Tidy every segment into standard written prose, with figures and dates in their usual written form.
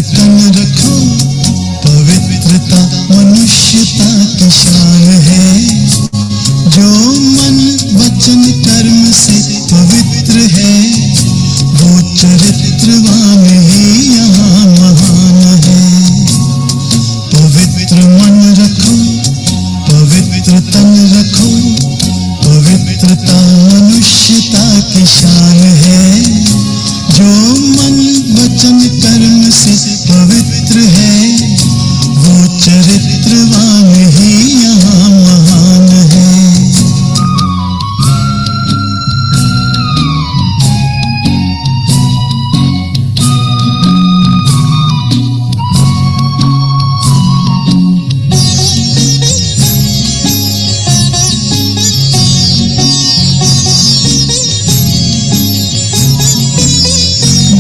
तन रखो, पवित्रता मनुष्यता की शान है। जो मन वचन कर्म से पवित्र है, वो चरित्रवान ही यहाँ महान है। पवित्र मन रखो, पवित्र तन रखो, पवित्रता मनुष्यता की शान है। जो मन वचन कर्म से पवित्र है, वो चरित्रवान ही यहाँ महान है।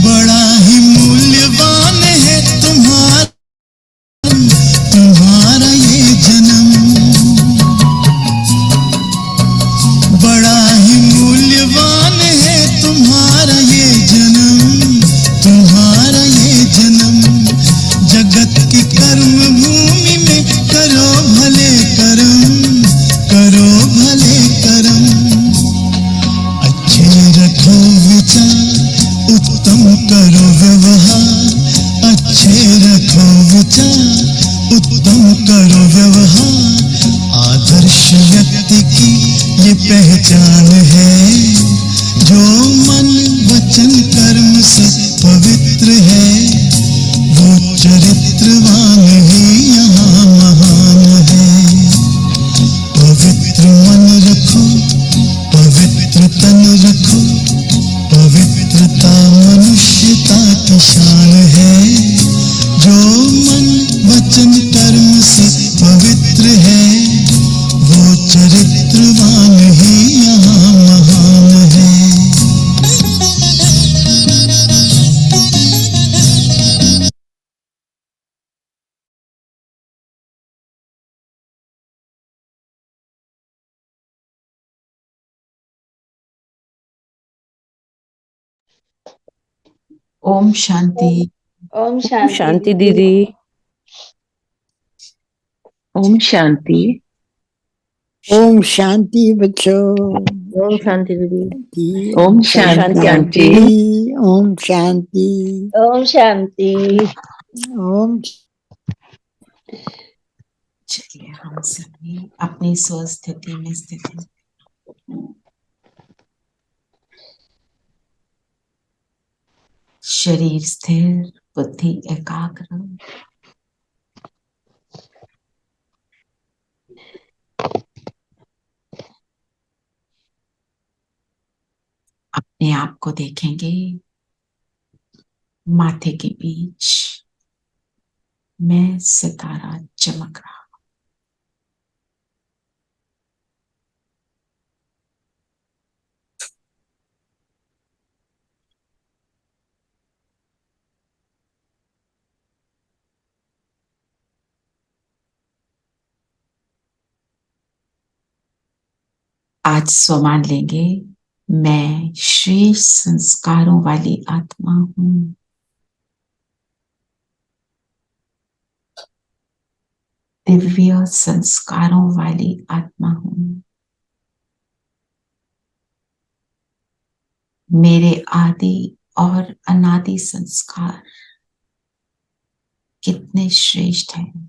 बड़ा ही मूल्यवान है तुम्हारा ये जन्म, बड़ा ही मूल्यवान है तुम्हारा ये जन्म, तुम्हारा ये जन्म। जगत की कर्म भूमि में करो भले कर्म, करो भले कर्म। अच्छे रखो विचार, उत्तम करो व्यवहार, अच्छे रखो विचार, उत्तम करो व्यवहार। आदर्श व्यक्ति की ये पहचान है। जो मन वचन कर्म से पवित्र है, वो चरित्रवान ही यहाँ महान है। पवित्र मन रखो, पवित्र तन रखो, पवित्रता मनुष्यता की शान है। जो मन वचन कर्म से पवित्र है, वो चरित्रवान ही यहाँ महान है। ओम शांति। ओम शांति दीदी। ओम शांति। ओम शांति बच्चों। ओम शांति दीदी। ओम शांति आंटी। ओम शांति। ओम शांति। ओम। चलिए हम सभी अपनी स्वस्थिति में स्थित हैं। शरीर स्थिर, बुद्धि एकाग्र। अपने आप को देखेंगे माथे के बीच में सितारा चमक रहा। आज स्वमान लेंगे, मैं श्रेष्ठ संस्कारों वाली आत्मा हूं। दिव्य संस्कारों वाली आत्मा हूं। मेरे आदि और अनादि संस्कार कितने श्रेष्ठ हैं।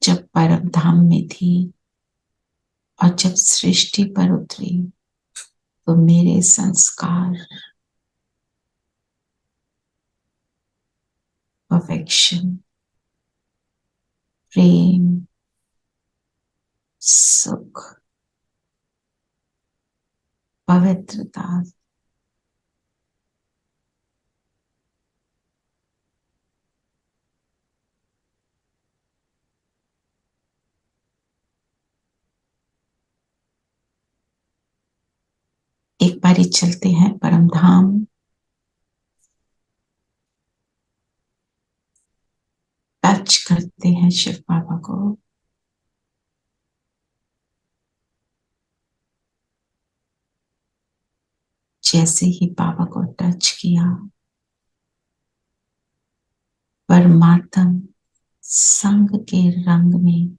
जब परम धाम में थी और जब सृष्टि पर उतरी, तो मेरे संस्कार परफेक्शन, प्रेम, सुख, पवित्रता, एक बारी चलते हैं परम धाम। टच करते हैं शिव बाबा को। जैसे ही बाबा को टच किया, परमात्म संग के रंग में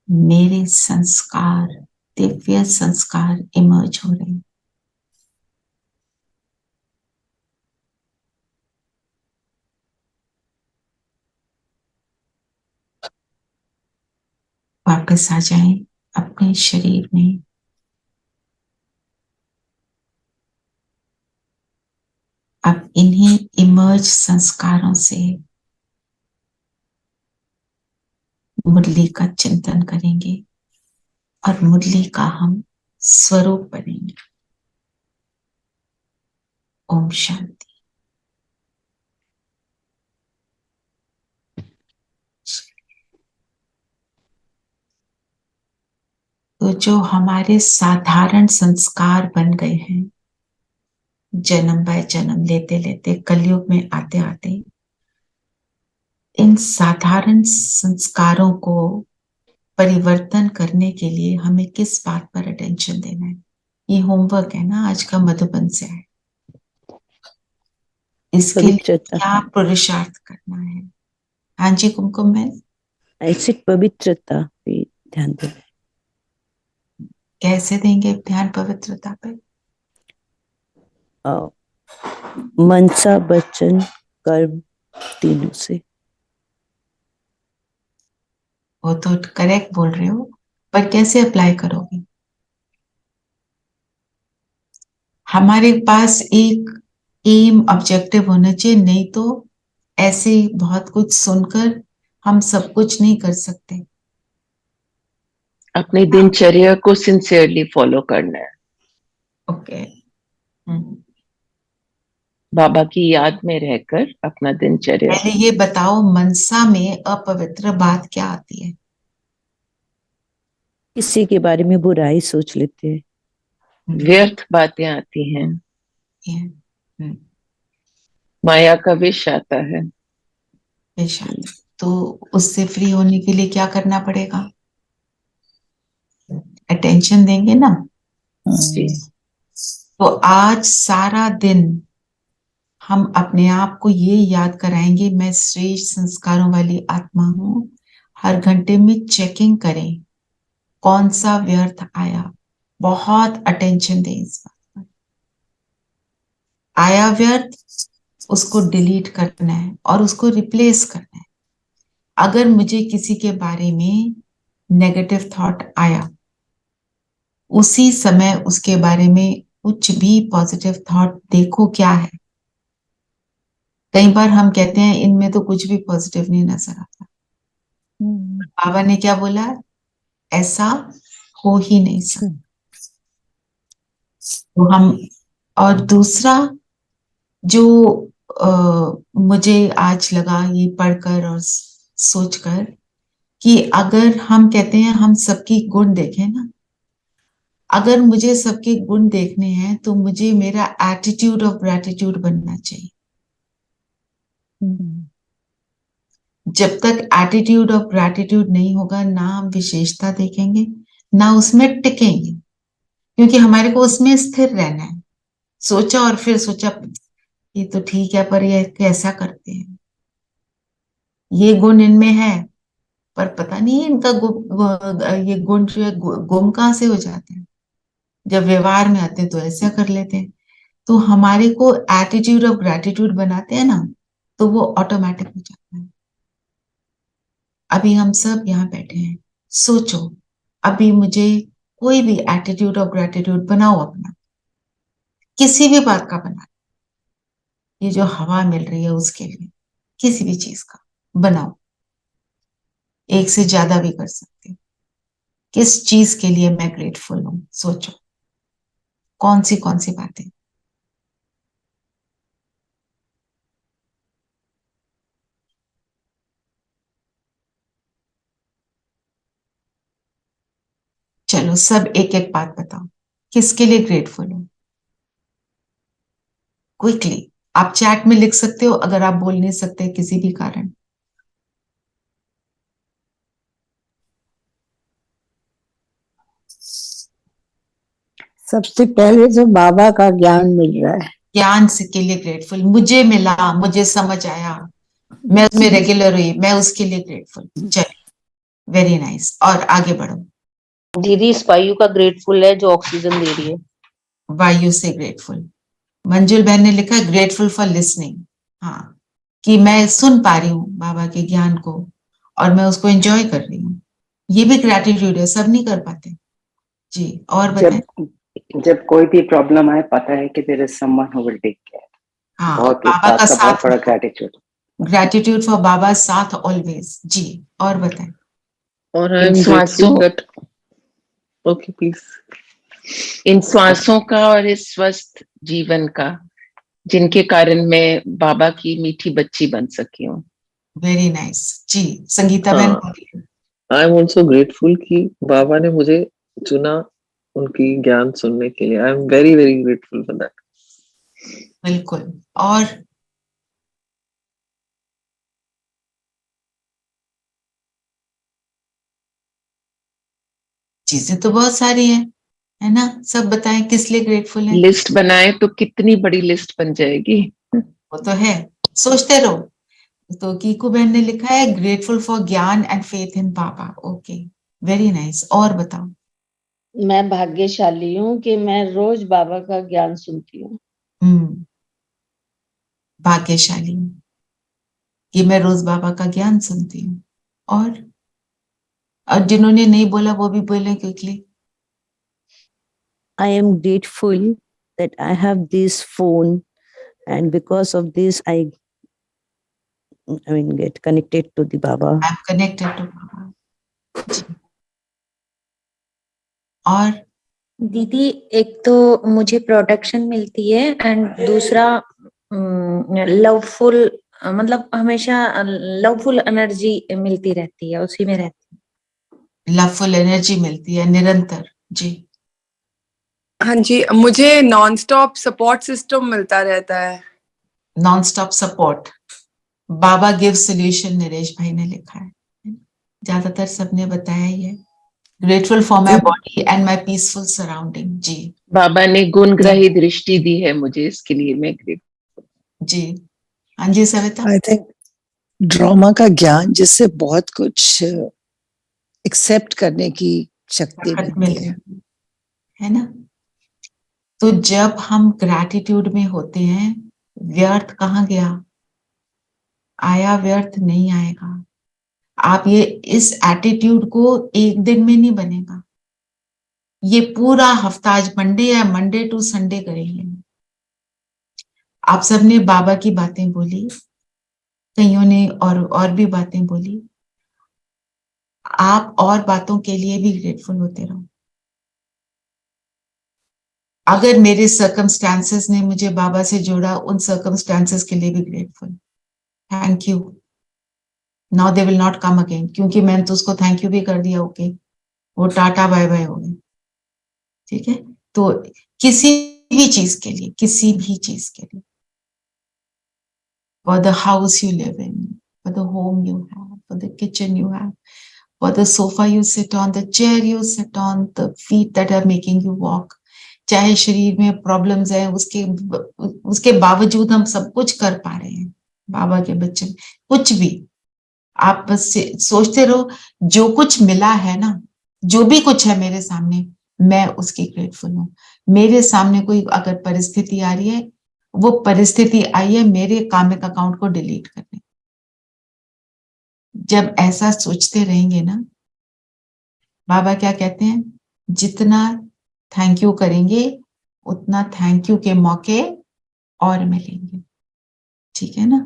मेरे संस्कार, दिव्य संस्कार इमर्ज हो रहे। वापस आ जाएं अपने शरीर में। अब इन्हीं इमर्ज संस्कारों से मुरली का चिंतन करेंगे और मुरली का हम स्वरूप बनेंगे। ओम शांति। तो जो हमारे साधारण संस्कार बन गए हैं, जन्म बाय जन्म लेते लेते, कलयुग में आते आते, इन साधारण संस्कारों को परिवर्तन करने के लिए हमें किस बात पर अटेंशन देना है? ये होमवर्क है ना, आज का मधुबन से है। इसके लिए पवित्रता, क्या पुरुषार्थ करना है? हाँ जी कुमकुम मैम, ऐसे पवित्रता पे ध्यान देना। कैसे देंगे ध्यान पवित्रता पे? मनसा वचन कर्म तीनों से। वो तो करेक्ट बोल रहे हो, पर कैसे अप्लाई करोगे? हमारे पास एक एम ऑब्जेक्टिव होना चाहिए, नहीं तो ऐसे बहुत कुछ सुनकर हम सब कुछ नहीं कर सकते। अपनी दिनचर्या को सिंसियरली फॉलो करना है, ओके। बाबा की याद में रहकर अपना दिनचर्या। पहले ये बताओ, मनसा में अपवित्र बात क्या आती है? किसी के बारे में बुराई सोच लेते हैं, व्यर्थ बातें आती हैं, ये, हम्म, माया का विष आता है। बेशक। तो उससे फ्री होने के लिए क्या करना पड़ेगा? अटेंशन देंगे ना। जी, तो आज सारा दिन हम अपने आप को ये याद कराएंगे, मैं श्रेष्ठ संस्कारों वाली आत्मा हूं। हर घंटे में चेकिंग करें कौन सा व्यर्थ आया। बहुत अटेंशन दें इस बात पर। आया व्यर्थ, उसको डिलीट करना है और उसको रिप्लेस करना है। अगर मुझे किसी के बारे में नेगेटिव थॉट आया, उसी समय उसके बारे में कुछ भी पॉजिटिव थॉट देखो क्या है। कई बार हम कहते हैं इनमें तो कुछ भी पॉजिटिव नहीं नजर आता। बाबा ने क्या बोला? ऐसा हो ही नहीं सकता। तो हम, और दूसरा जो मुझे आज लगा ये पढ़कर और सोचकर, कि अगर हम कहते हैं हम सबकी गुण देखें ना, अगर मुझे सबके गुण देखने हैं तो मुझे मेरा एटीट्यूड ऑफ ग्रेटिट्यूड बनना चाहिए। जब तक एटीट्यूड ऑफ ग्रेटिट्यूड नहीं होगा, ना हम विशेषता देखेंगे, ना उसमें टिकेंगे, क्योंकि हमारे को उसमें स्थिर रहना है। सोचा और फिर सोचा ये तो ठीक है, पर ये कैसा करते हैं, ये गुण इनमें है, पर पता नहीं इनका ये गुण जो है गुम कहाँ से हो जाते हैं। जब व्यवहार में आते हैं तो ऐसा कर लेते हैं। तो हमारे को एटीट्यूड ऑफ ग्रेटिट्यूड बनाते हैं ना, तो वो ऑटोमेटिक हो जाता है। अभी हम सब यहाँ बैठे हैं, सोचो अभी मुझे कोई भी एटीट्यूड ऑफ ग्रेटिट्यूड बनाओ अपना, किसी भी बात का बना, ये जो हवा मिल रही है उसके लिए, किसी भी चीज का बनाओ। एक से ज्यादा भी कर सकते हो। किस चीज के लिए मैं ग्रेटफुल हूं, सोचो कौन सी बातें। चलो सब एक एक बात बताओ, किसके लिए ग्रेटफुल हो? क्विकली आप चैट में लिख सकते हो अगर आप बोल नहीं सकते किसी भी कारण। सबसे पहले तो बाबा का ज्ञान मिल रहा है। ज्ञान से के लिए ग्रेटफुल, मुझे मिला, मुझे समझ आया, मैं उसमें रेगुलर हुई, मैं उसके लिए ग्रेटफुल। चलिए, वेरी नाइस। और आगे बढ़ो। दीदी इस वायु का ग्रेटफुल है जो ऑक्सीजन दे रही है। वायु से ग्रेटफुल। मंजुल बहन ने लिखा ग्रेटफुल फॉर लिसनिंग। हाँ, कि मैं सुन पा रही हूँ बाबा के ज्ञान को और मैं उसको एंजॉय कर रही हूँ। ये भी ग्रेटिट्यूड है, सब नहीं कर पाते। जी, और बताएं। जब कोई भी प्रॉब्लम आए, पता है कि there is someone who will take care. हाँ, बहुत, इस बाबा बात का का बहुत साथ, बड़ा ग्रेटिट्यूड। ग्रेटिट्यूड फॉर बाबा साथ ऑलवेज। जी, और बताएं। और आई इन एम श्वासों ग्रेटफुल दैट, ओके प्लीज। इन श्वासों का और इस स्वस्थ जीवन का जिनके कारण मैं बाबा की मीठी बच्ची बन सकी हूँ। Very nice. जी, संगीता बहन हाँ, बोलिए। आई एम ऑल्सो ग्रेटफुल कि बाबा ने मुझे चुना उनकी ज्ञान सुनने के लिए। I am very very grateful for that. बिल्कुल। और चीजें तो बहुत सारी हैं, है ना? सब बताएं किस लिए ग्रेटफुल है। लिस्ट बनाए तो कितनी बड़ी लिस्ट बन जाएगी। वो तो है, सोचते रहो। तो कीकू बहन ने लिखा है ग्रेटफुल फॉर ज्ञान and faith in Baba. Okay, very nice. और बताओ। मैं भाग्यशाली हूँ कि मैं रोज बाबा का ज्ञान सुनती हूँ। भाग्यशाली हूँ कि मैं रोज बाबा का ज्ञान सुनती हूँ। और जिन्होंने नहीं बोला वो भी बोले quickly. I am grateful that I have this phone, and because of this, I mean, get connected to the Baba. I am connected to Baba. और दीदी एक तो मुझे प्रोटेक्शन मिलती है एंड दूसरा लवफुल, मतलब हमेशा लवफुल एनर्जी मिलती रहती है, उसी में रहती है। लवफुल एनर्जी मिलती है निरंतर। जी, हाँ जी, मुझे नॉन स्टॉप सपोर्ट सिस्टम मिलता रहता है। Non stop support, Baba give solution, Naresh भाई ने लिखा है। ज्यादातर सबने बताया ही है। Grateful for my body and my peaceful surrounding. जी, बाबा ने गुणग्राही दृष्टि दी है मुझे, इसके लिए मैं ग्रेटफुल। जी, हाँ जी सविता। आई थिंक ड्रामा का ज्ञान जिससे बहुत कुछ एक्सेप्ट करने की शक्ति मिलती है ना? तो जब हम ग्रैटिट्यूड में होते हैं, व्यर्थ कहाँ गया? आया, व्यर्थ नहीं आएगा। आप ये इस एटीट्यूड को एक दिन में नहीं बनेगा, ये पूरा हफ्ता, आज मंडे है, मंडे टू संडे करेंगे। आप सबने बाबा की बातें बोली, कईयों ने और भी बातें बोली। आप और बातों के लिए भी ग्रेटफुल होते रहो। अगर मेरे सर्कमस्टांसेस ने मुझे बाबा से जोड़ा, उन सर्कमस्टांसेस के लिए भी grateful. Thank you, now they will not come again, क्योंकि मैंने तो उसको थैंक यू भी कर दिया। ओके, वो टाटा बाय बाय हो गए। ठीक है, तो किसी भी चीज के लिए, किसी भी चीज के लिए, for the house you live in, for the home you have, for the kitchen you have, for the sofa you sit on, the chair you sit on, the feet that are making you walk. चाहे शरीर में problems है, उसके बावजूद हम सब कुछ कर पा रहे हैं बाबा के बच्चे। कुछ भी आप बस सोचते रहो, जो कुछ मिला है ना, जो भी कुछ है मेरे सामने, मैं उसकी ग्रेटफुल हूँ। मेरे सामने कोई अगर परिस्थिति आ रही है, वो परिस्थिति आई है मेरे कामिक अकाउंट को डिलीट करने। जब ऐसा सोचते रहेंगे ना, बाबा क्या कहते हैं, जितना थैंक यू करेंगे उतना थैंक यू के मौके और मिलेंगे। ठीक है ना?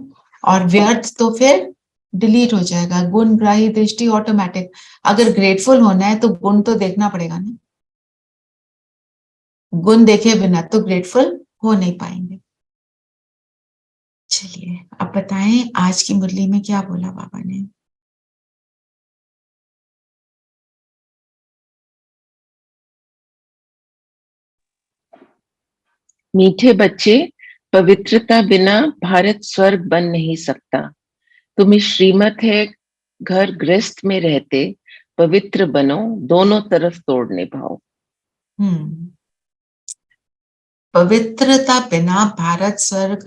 और व्यर्थ तो फिर डिलीट हो जाएगा। गुण ग्राही दृष्टि ऑटोमेटिक। अगर ग्रेटफुल होना है तो गुण तो देखना पड़ेगा ना, गुण देखे बिना तो ग्रेटफुल हो नहीं पाएंगे। चलिए, अब बताएं आज की मुरली में क्या बोला बाबा ने। मीठे बच्चे, पवित्रता बिना भारत स्वर्ग बन नहीं सकता। तुम्हें श्रीमत है, घर गृहस्थ में रहते पवित्र बनो, दोनों तरफ तोड़ निभाओ। पवित्रता बिना भारत स्वर्ग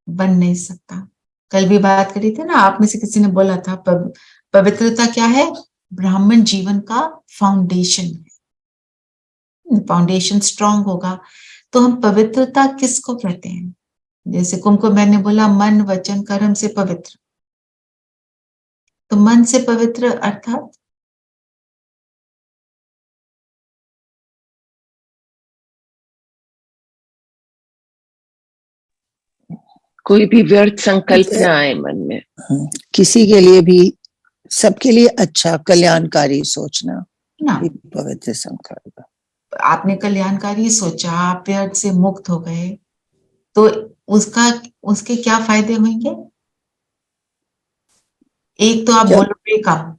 बन नहीं सकता। कल भी बात करी थी ना, आप में से किसी ने बोला था पवित्रता क्या है? ब्राह्मण जीवन का फाउंडेशन है। फाउंडेशन स्ट्रांग होगा तो हम पवित्रता किसको कहते हैं? जैसे कुमको मैंने बोला मन वचन कर्म से पवित्र, तो मन से पवित्र अर्थात कोई भी व्यर्थ संकल्प ना आए मन में, किसी के लिए भी, सबके लिए अच्छा कल्याणकारी सोचना ना। ये पवित्र संकल्प। आपने कल्याणकारी सोचा, आप व्यर्थ से मुक्त हो गए, तो उसके क्या फायदे होंगे? एक तो आप बोलोगे कम,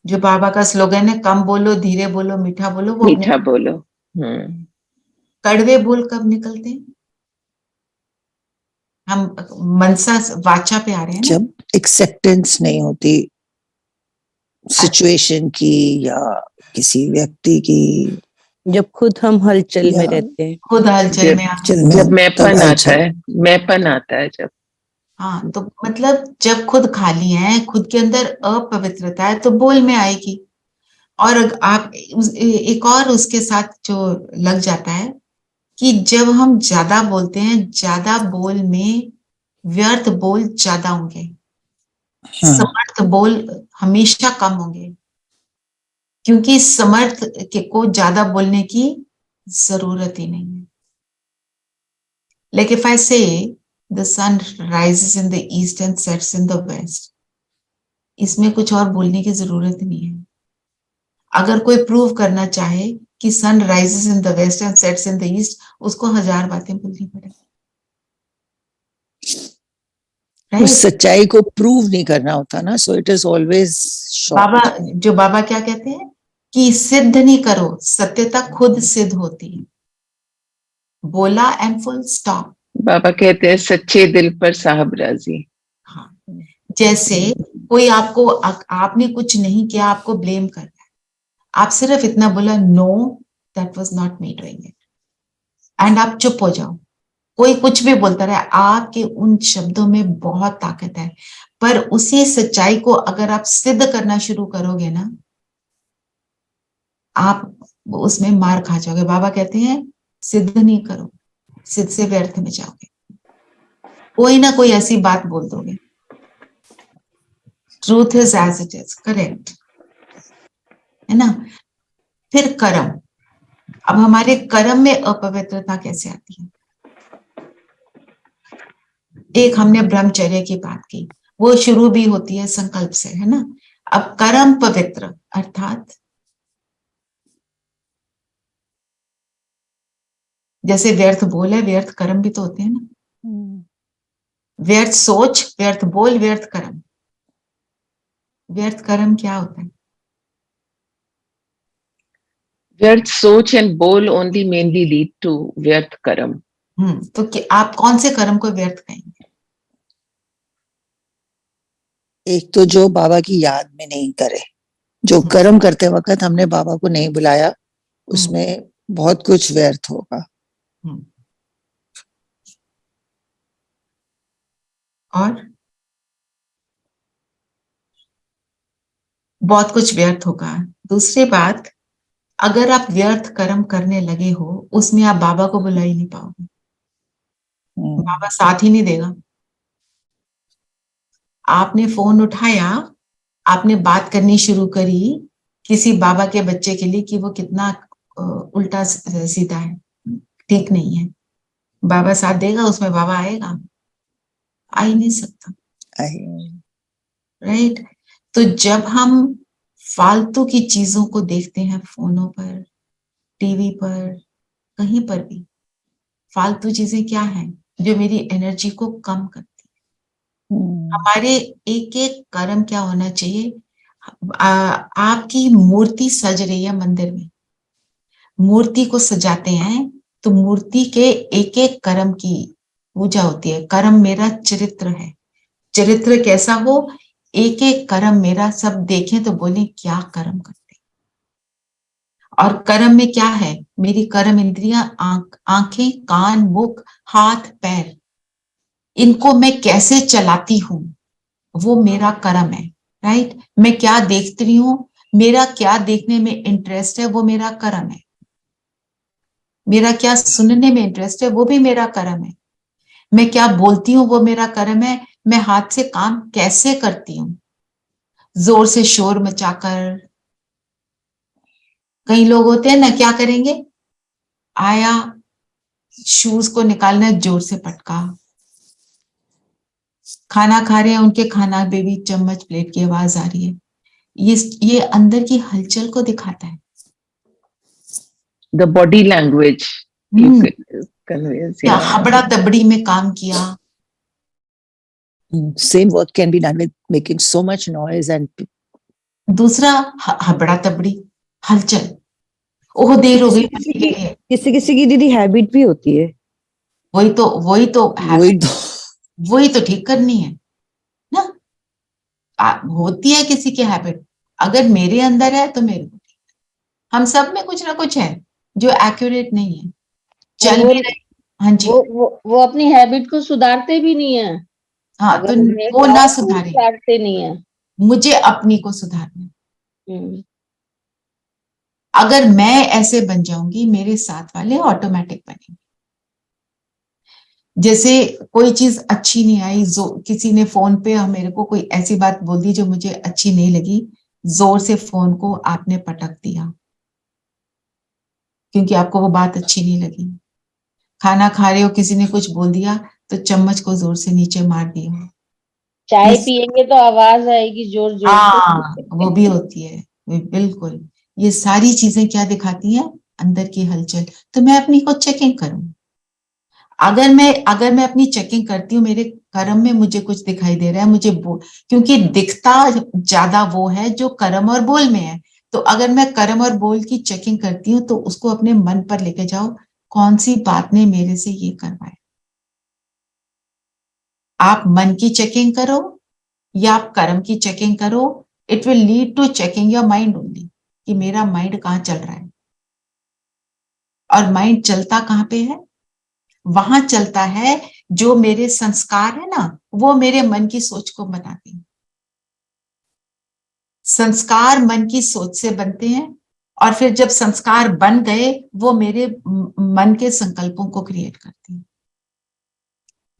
जो बाबा का स्लोगन है, कम बोलो, धीरे बोलो, मीठा बोलो, वो मीठा बोलो। कड़वे बोल कब निकलते हैं? हम मनसा वाचा पे आ रहे हैं ना, जब एक्सेप्टेंस नहीं होती सिचुएशन की या किसी व्यक्ति की, जब खुद हम हलचल में रहते हैं, खुद हलचल में जब मैंपन आता है, मैंपन आता है जब। हाँ, तो मतलब जब खुद खाली है, खुद के अंदर अपवित्रता है, तो बोल में आएगी। और आप एक और उसके साथ जो लग जाता है कि जब हम ज्यादा बोलते हैं, ज्यादा बोल में व्यर्थ बोल ज्यादा होंगे, समर्थ बोल हमेशा कम होंगे, क्योंकि समर्थ को ज्यादा बोलने की जरूरत ही नहीं है। Like if I say the sun rises in the east and sets in the west, इसमें कुछ और बोलने की जरूरत नहीं है। अगर कोई प्रूव करना चाहे कि sun rises in the west and sets in the east, उसको 1000 बातें बोलनी पड़ेगी। उस सच्चाई को प्रूव नहीं करना होता ना, सो इट इज ऑलवेज बाबा क्या कहते हैं कि सिद्ध नहीं करो, सत्यता खुद सिद्ध होती है। बोला एंड फुल स्टॉप। बाबा कहते हैं सच्चे दिल पर साहब राजी। हाँ, जैसे कोई आपको, आपने कुछ नहीं किया, आपको ब्लेम कर रहा है, आप सिर्फ इतना बोला, know that was not me doing it, and आप चुप हो जाओ। कोई कुछ भी बोलता रहे, आपके उन शब्दों में बहुत ताकत है, पर उसी सच्चाई को अगर आप सिद्ध करना शुरू करोगे ना, आप उसमें मार खा जाओगे। बाबा कहते हैं सिद्ध नहीं करो, सिद्ध से व्यर्थ में जाओगे, कोई ना कोई ऐसी बात बोल दोगे। Truth is as it is, correct है ना। फिर कर्म। अब हमारे कर्म में अपवित्रता कैसे आती है? एक हमने ब्रह्मचर्य की बात की, वो शुरू भी होती है संकल्प से, है ना। अब कर्म पवित्र अर्थात जैसे व्यर्थ बोल है, व्यर्थ कर्म भी तो होते हैं ना। व्यर्थ सोच, व्यर्थ बोल, व्यर्थ कर्म। व्यर्थ कर्म क्या होता है? व्यर्थ सोच एंड बोल ओनली मेनली लीड टू व्यर्थ कर्म। तो आप कौन से कर्म को व्यर्थ कहेंगे? एक तो जो बाबा की याद में नहीं करे, जो कर्म करते वक्त हमने बाबा को नहीं बुलाया, उसमें बहुत कुछ व्यर्थ होगा। और बहुत कुछ व्यर्थ होगा। दूसरी बात, अगर आप व्यर्थ कर्म करने लगे हो, उसमें आप बाबा को बुला ही नहीं पाओगे, बाबा साथ ही नहीं देगा। आपने फोन उठाया, आपने बात करनी शुरू करी किसी बाबा के बच्चे के लिए कि वो कितना उल्टा सीधा है, ठीक नहीं है, बाबा साथ देगा उसमें? बाबा आएगा? आ ही नहीं सकता, राइट। तो जब हम फालतू की चीजों को देखते हैं, फोनों पर, टीवी पर, कहीं पर भी, फालतू चीजें क्या हैं जो मेरी एनर्जी को कम करती है। हमारे एक एक कर्म क्या होना चाहिए? आपकी मूर्ति सज रही है मंदिर में, मूर्ति को सजाते हैं तो मूर्ति के एक एक कर्म की पूजा होती है। कर्म मेरा चरित्र है, चरित्र कैसा हो, एक एक कर्म मेरा सब देखें तो बोले क्या कर्म करते। और कर्म में क्या है? मेरी कर्म इंद्रियां, आंखें, कान, मुख, हाथ, पैर, इनको मैं कैसे चलाती हूँ वो मेरा कर्म है, राइट। मैं क्या देख रही हूँ, मेरा क्या देखने में इंटरेस्ट है वो मेरा कर्म है। मेरा क्या सुनने में इंटरेस्ट है वो भी मेरा कर्म है। मैं क्या बोलती हूँ वो मेरा कर्म है। मैं हाथ से काम कैसे करती हूँ, जोर से शोर मचाकर। कई लोग होते हैं ना, क्या करेंगे, आया शूज को निकालना है, जोर से पटका। खाना खा रहे हैं, उनके खाना बेबी चम्मच प्लेट की आवाज आ रही है। ये अंदर की हलचल को दिखाता है। The body language you hmm, conveys, क्या yeah. हबड़ा तबड़ी में काम किया। Same work can be done with making so much noise and दूसरा हबड़ा तबड़ी, हलचल। ओह देर हो गई, किसी पति की गई है। किसी की दीदी हैबिट भी होती है। वही तो वही तो ठीक करनी है ना। होती है किसी की हैबिट, अगर मेरे अंदर है तो मेरे को, हम सब में कुछ ना कुछ है जो एक्यूरेट नहीं है, और चल भी रहे। हाँ जी, वो अपनी हैबिट को सुधारते भी नहीं है। हाँ, तो अगर उन्हें वो ना कहो तो सुधारे, सुधारते नहीं है। मुझे अपनी को सुधारना। हम्म, अगर मैं ऐसे बन जाऊंगी, मेरे साथ वाले ऑटोमेटिक बनेंगे। जैसे कोई चीज अच्छी नहीं आई, जो किसी ने फोन पे मेरे को कोई ऐसी बात बोल दी जो मुझे अच्छी नहीं लगी, जोर से फोन को आपने पटक दिया क्योंकि आपको वो बात अच्छी नहीं लगी। खाना खा रहे हो, किसी ने कुछ बोल दिया तो चम्मच को जोर से नीचे मार दिया। चाय इस पियेंगे तो आवाज आएगी जोर जोर से। वो भी होती है, बिल्कुल। ये सारी चीजें क्या दिखाती हैं, अंदर की हलचल। तो मैं अपनी को चेकिंग करूं। अगर मैं अपनी चेकिंग करती हूँ, मेरे कर्म में मुझे कुछ दिखाई दे रहा है, मुझे क्योंकि दिखता ज्यादा वो है जो कर्म और बोल में है। तो अगर मैं कर्म और बोल की चेकिंग करती हूँ तो उसको अपने मन पर लेके जाओ, कौन सी बात ने मेरे से ये करवाया। आप मन की चेकिंग करो या आप कर्म की चेकिंग करो, it will lead to checking your mind only, कि मेरा माइंड कहाँ चल रहा है। और माइंड चलता कहाँ पे है, वहां चलता है जो मेरे संस्कार है ना, वो मेरे मन की सोच को बनाते हैं। संस्कार मन की सोच से बनते हैं, और फिर जब संस्कार बन गए वो मेरे मन के संकल्पों को क्रिएट करते हैं।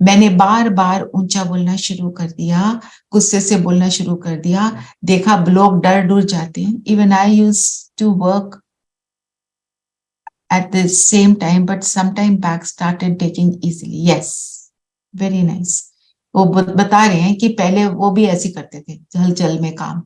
मैंने बार बार ऊंचा बोलना शुरू कर दिया, गुस्से से बोलना शुरू कर दिया, देखा लोग डर डर जाते हैं। Even I use to work at the same time, but some time back started taking easily. Yes, very nice. वो बता रहे हैं कि पहले वो भी ऐसे करते थे, हलचल में काम।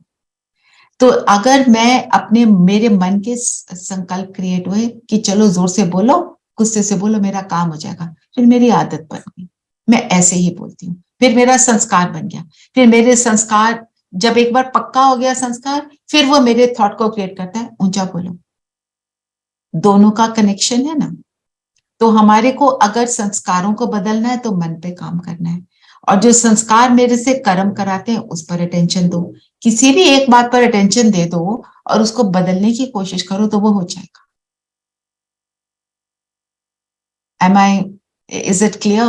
तो अगर मैं अपने मेरे मन के संकल्प क्रिएट हुए कि चलो जोर से बोलो, गुस्से से बोलो, मेरा काम हो जाएगा, फिर मेरी आदत बन गई, मैं ऐसे ही बोलती हूँ, फिर मेरा संस्कार बन गया। फिर मेरे संस्कार जब एक बार पक्का हो गया संस्कार, फिर वो मेरे थॉट को क्रिएट करता है, ऊंचा बोलो। दोनों का कनेक्शन है ना। तो हमारे को अगर संस्कारों को बदलना है तो मन पे काम करना है, और जो संस्कार मेरे से कर्म कराते हैं उस पर अटेंशन दो। किसी भी एक बात पर अटेंशन दे दो और उसको बदलने की कोशिश करो तो वो हो जाएगा। Am I, is it clear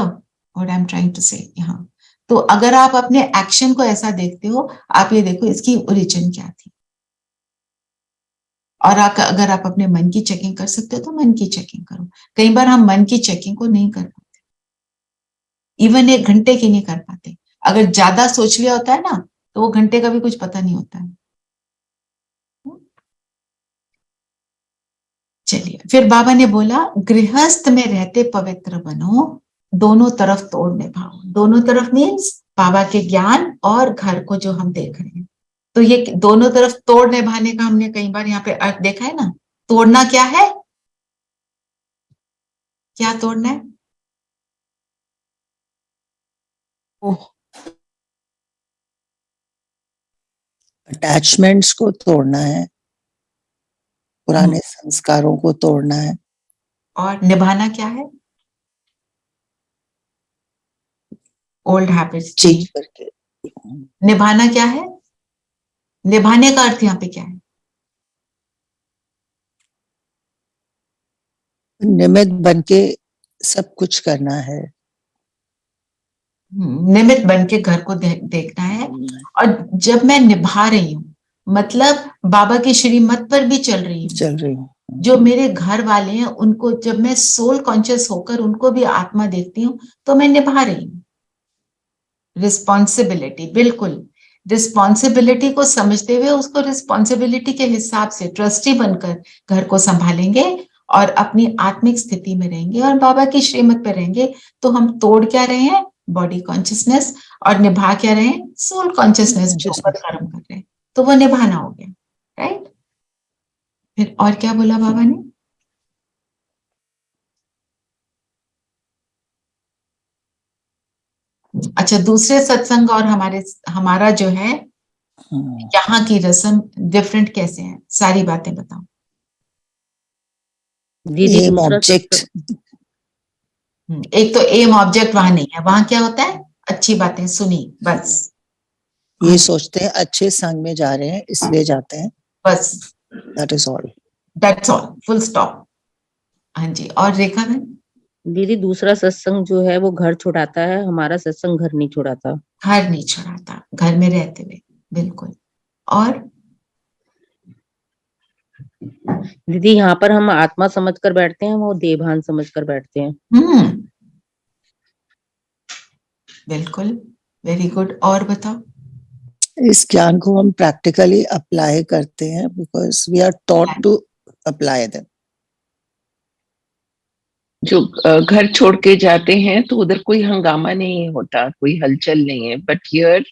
what I'm trying to say? यहाँ तो अगर आप अपने एक्शन को ऐसा देखते हो, आप ये देखो इसकी ओरिजिन क्या थी। और अगर आप अपने मन की चेकिंग कर सकते हो तो मन की चेकिंग करो। कई बार हम मन की चेकिंग को नहीं कर पाते, इवन 1 घंटे की नहीं कर पाते। अगर ज्यादा सोच लिया होता है ना तो वो घंटे का भी कुछ पता नहीं होता है। चलिए, फिर बाबा ने बोला गृहस्थ में रहते पवित्र बनो, दोनों तरफ तोड़ निभाओ। दोनों तरफ मीन्स बाबा के ज्ञान और घर को जो हम देख रहे हैं। तो ये दोनों तरफ तोड़ निभाने का हमने कई बार यहाँ पे अर्थ देखा है ना। तोड़ना क्या है, क्या तोड़ना है? अटैचमेंट्स को तोड़ना है, पुराने संस्कारों को तोड़ना है। और निभाना क्या है? ओल्ड हैबिट्स चेंज करके। निभाना क्या है? निभाने का अर्थ यहाँ पे क्या है? निमित्त बन के सब कुछ करना है। निमित्त बन के घर को देखना है। और जब मैं निभा रही हूँ, मतलब बाबा की श्रीमत पर भी चल रही हूँ। जो मेरे घर वाले हैं उनको जब मैं सोल कॉन्शियस होकर उनको भी आत्मा देखती हूँ तो मैं निभा रही हूँ। रिस्पॉन्सिबिलिटी, बिल्कुल रिस्पॉन्सिबिलिटी को समझते हुए उसको रिस्पॉन्सिबिलिटी के हिसाब से ट्रस्टी बनकर घर को संभालेंगे और अपनी आत्मिक स्थिति में रहेंगे और बाबा की श्रीमत पे रहेंगे। तो हम तोड़ क्या रहे हैं? बॉडी कॉन्शियसनेस, और निभा क्या रहे हैं? सोल कॉन्शियसनेस जो ऊपर कर्म कर रहे हैं। तो वो निभाना हो गया, राइट। फिर और क्या बोला बाबा ने? अच्छा, दूसरे सत्संग और हमारा जो है यहाँ की रस्म डिफरेंट कैसे है? सारी बातें बताओ। एम ऑब्जेक्ट, एक तो एम ऑब्जेक्ट वहां नहीं है। वहां क्या होता है? अच्छी बातें सुनी, बस ये सोचते हैं अच्छे संग में जा रहे हैं इसलिए जाते हैं, बस, that is all, that's all, full stop. हाँ जी, और रेखा बहन? दीदी दूसरा सत्संग जो है वो घर छुड़ाता है, हमारा सत्संग घर नहीं छुड़ाता। घर नहीं छुड़ाता, घर में रहते हुए, बिल्कुल। और दीदी यहाँ पर हम आत्मा समझकर बैठते हैं, वो देवभान समझकर बैठते हैं। बिल्कुल, वेरी गुड। और बताओ। इस ज्ञान को हम प्रैक्टिकली अप्लाई करते हैं because we are taught to apply them. जो घर छोड़ के जाते हैं तो उधर कोई हंगामा नहीं होता, कोई हलचल नहीं है, but here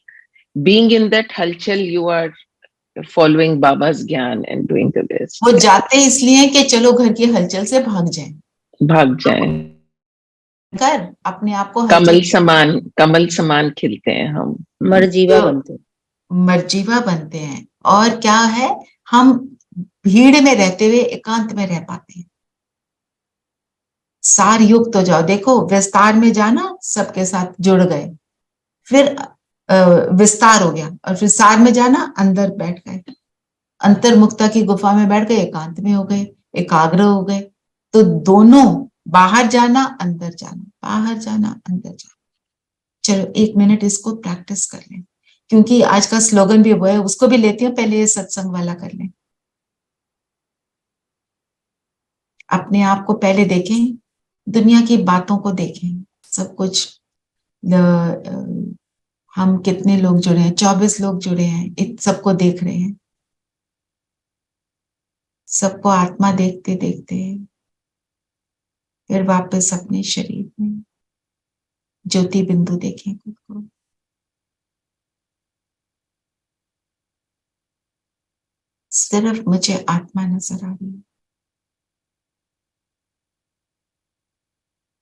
being in that हलचल यू आर फॉलोइंग बाबा's ज्ञान एंड डूइंग द बेस्ट। वो जाते इसलिए कि चलो घर की हलचल से भाग जाएं, कर अपने आप को कमल समान खिलते हैं हम, मर्जीवा बनते हैं, मर्जीवा बनते हैं। और क्या है, हम भीड़ में रहते हुए एकांत में रह पाते हैं। सार युक्त हो जाओ। देखो, विस्तार में जाना, सबके साथ जुड़ गए, फिर विस्तार हो गया, और फिर सार में जाना, अंदर बैठ गए, अंतर्मुक्ता की गुफा में बैठ गए, एकांत में हो गए, एकाग्र हो गए। तो दोनों, बाहर जाना, अंदर जाना, बाहर जाना, अंदर जाना। चलो 1 मिनट इसको प्रैक्टिस कर लें, क्योंकि आज का स्लोगन भी वो है, उसको भी लेती हूँ, पहले ये सत्संग वाला कर लें। अपने आप को पहले देखें, दुनिया की बातों को देखें, सब कुछ। हम कितने लोग जुड़े हैं? 24 लोग जुड़े हैं, इन सबको देख रहे हैं, सबको आत्मा देखते देखते फिर वापस अपने शरीर में ज्योति बिंदु देखें खुद को। सिर्फ मुझे आत्मा नजर आ रही है।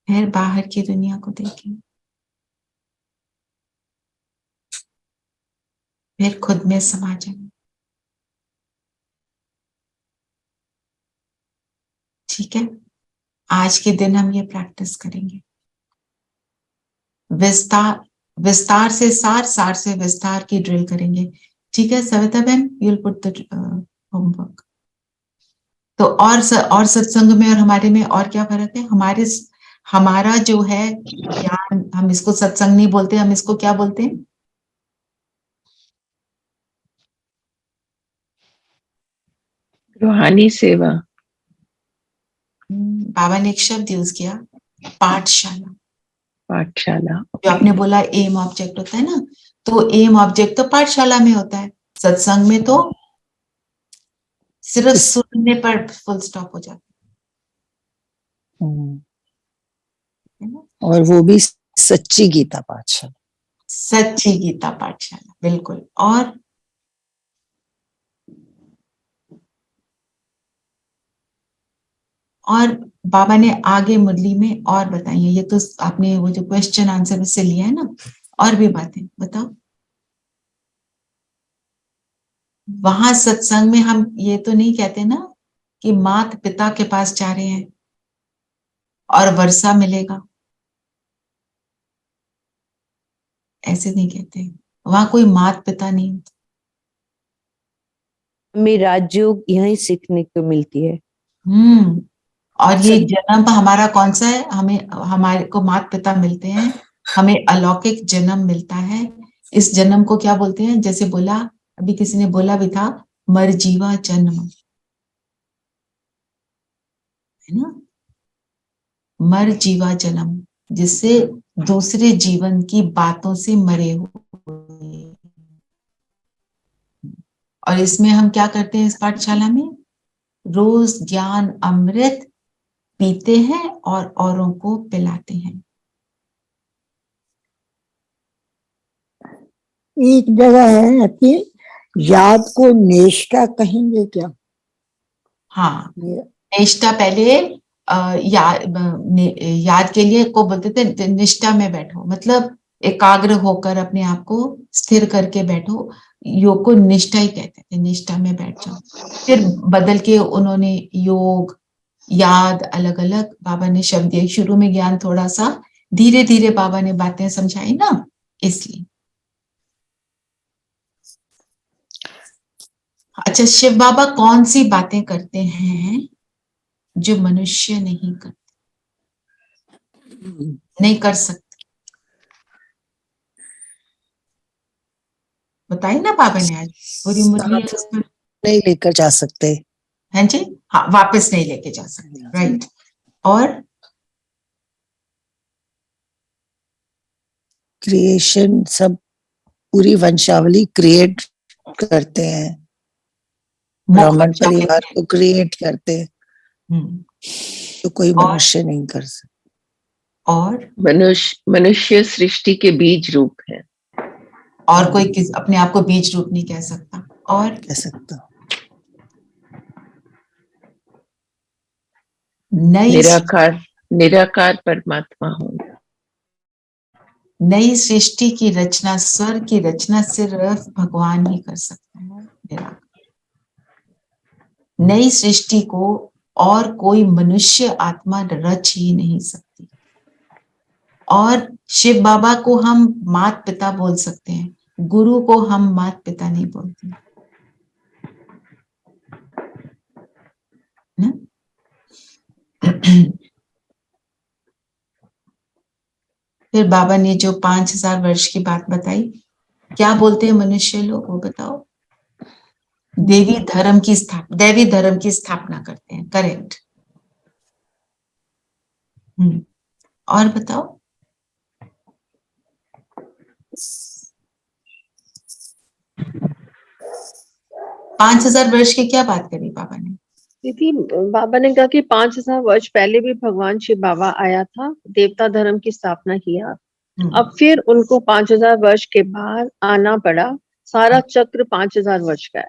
फिर बाहर की दुनिया को देखें, फिर खुद में समा जाए। ठीक है, आज के दिन हम ये प्रैक्टिस करेंगे। विस्तार से सार, सार से विस्तार की ड्रिल करेंगे। ठीक है सविता बहन, you will put the homework. तो और सत्संग में और हमारे में और क्या फर्क है? हमारा जो है ज्ञान, हम इसको सत्संग नहीं बोलते, हम इसको क्या बोलते हैं? रूहानी सेवा। बाबा ने एक शब्द यूज किया, पाठशाला। पाठशाला, जो आपने बोला एम ऑब्जेक्ट होता है ना, तो एम ऑब्जेक्ट तो पाठशाला में होता है, सत्संग में तो सिर्फ सुनने पर फुल स्टॉप हो जाता है। और वो भी सच्ची गीता पाठशाला, सच्ची गीता पाठशाला, बिल्कुल। और बाबा ने आगे मुरली में और बताई है, ये तो आपने वो जो क्वेश्चन आंसर से लिया है ना, और भी बातें बताओ। वहां सत्संग में हम ये तो नहीं कहते ना कि मात पिता के पास जा रहे हैं और वर्षा मिलेगा, ऐसे नहीं कहते। वहां कोई मात पिता नहीं होता। हमें राजयोग यहीं सीखने को मिलती है। और ये जन्म हमारा कौन सा है? हमें हमारे को माता पिता मिलते हैं, हमें अलौकिक जन्म मिलता है। इस जन्म को क्या बोलते हैं? जैसे बोला, अभी किसी ने बोला भी था, मरजीवा जन्म, है ना? मरजीवा जन्म, जिससे दूसरे जीवन की बातों से मरे हुए। और इसमें हम क्या करते हैं इस पाठशाला में? रोज ज्ञान अमृत पीते हैं और औरों को पिलाते हैं। एक जगह है कि याद को नेष्टा कहेंगे क्या? हाँ, निष्ठा पहले याद के लिए को बोलते थे निष्ठा में बैठो, मतलब एकाग्र होकर अपने आप को स्थिर करके बैठो। योग को निष्ठा ही कहते थे, निष्ठा में बैठ जाओ। फिर बदल के उन्होंने योग, याद अलग अलग बाबा ने शब्द दिए। शुरू में ज्ञान थोड़ा सा, धीरे धीरे बाबा ने बातें समझाई ना, इसलिए। अच्छा, शिव बाबा कौन सी बातें करते हैं जो मनुष्य नहीं करते, नहीं कर सकते? बताइए ना बाबा ने आज पूरी मुरली है उसमें। नहीं लेकर जा सकते। हाँ जी, हाँ, वापस नहीं लेके जा सकते, राइट। और क्रिएशन, सब पूरी वंशावली क्रिएट करते हैं, ब्राह्मण परिवार को क्रिएट करते हैं, तो कोई मनुष्य नहीं कर सकता। और मनुष्य सृष्टि के बीज रूप है, और कोई अपने आप को बीज रूप नहीं कह सकता। और कह सकता निराकार परमात्मा हूँ। नई सृष्टि की रचना, स्वर्ग की रचना सिर्फ भगवान ही कर सकता है, निराकार। नई सृष्टि को और कोई मनुष्य आत्मा रच ही नहीं सकती। और शिव बाबा को हम मात पिता बोल सकते हैं, गुरु को हम मात पिता नहीं बोलते ना? फिर बाबा ने जो 5000 वर्ष की बात बताई, क्या बोलते हैं मनुष्य लोग, वो बताओ? दैवी धर्म की स्थापना करते हैं, करेक्ट। और बताओ? 5000 वर्ष की क्या बात करी बाबा ने? दीदी, बाबा ने कहा कि 5000 वर्ष पहले भी भगवान शिव बाबा आया था, देवता धर्म की स्थापना किया। अब फिर उनको 5000 वर्ष के बाद आना पड़ा। सारा चक्र 5000 वर्ष का है।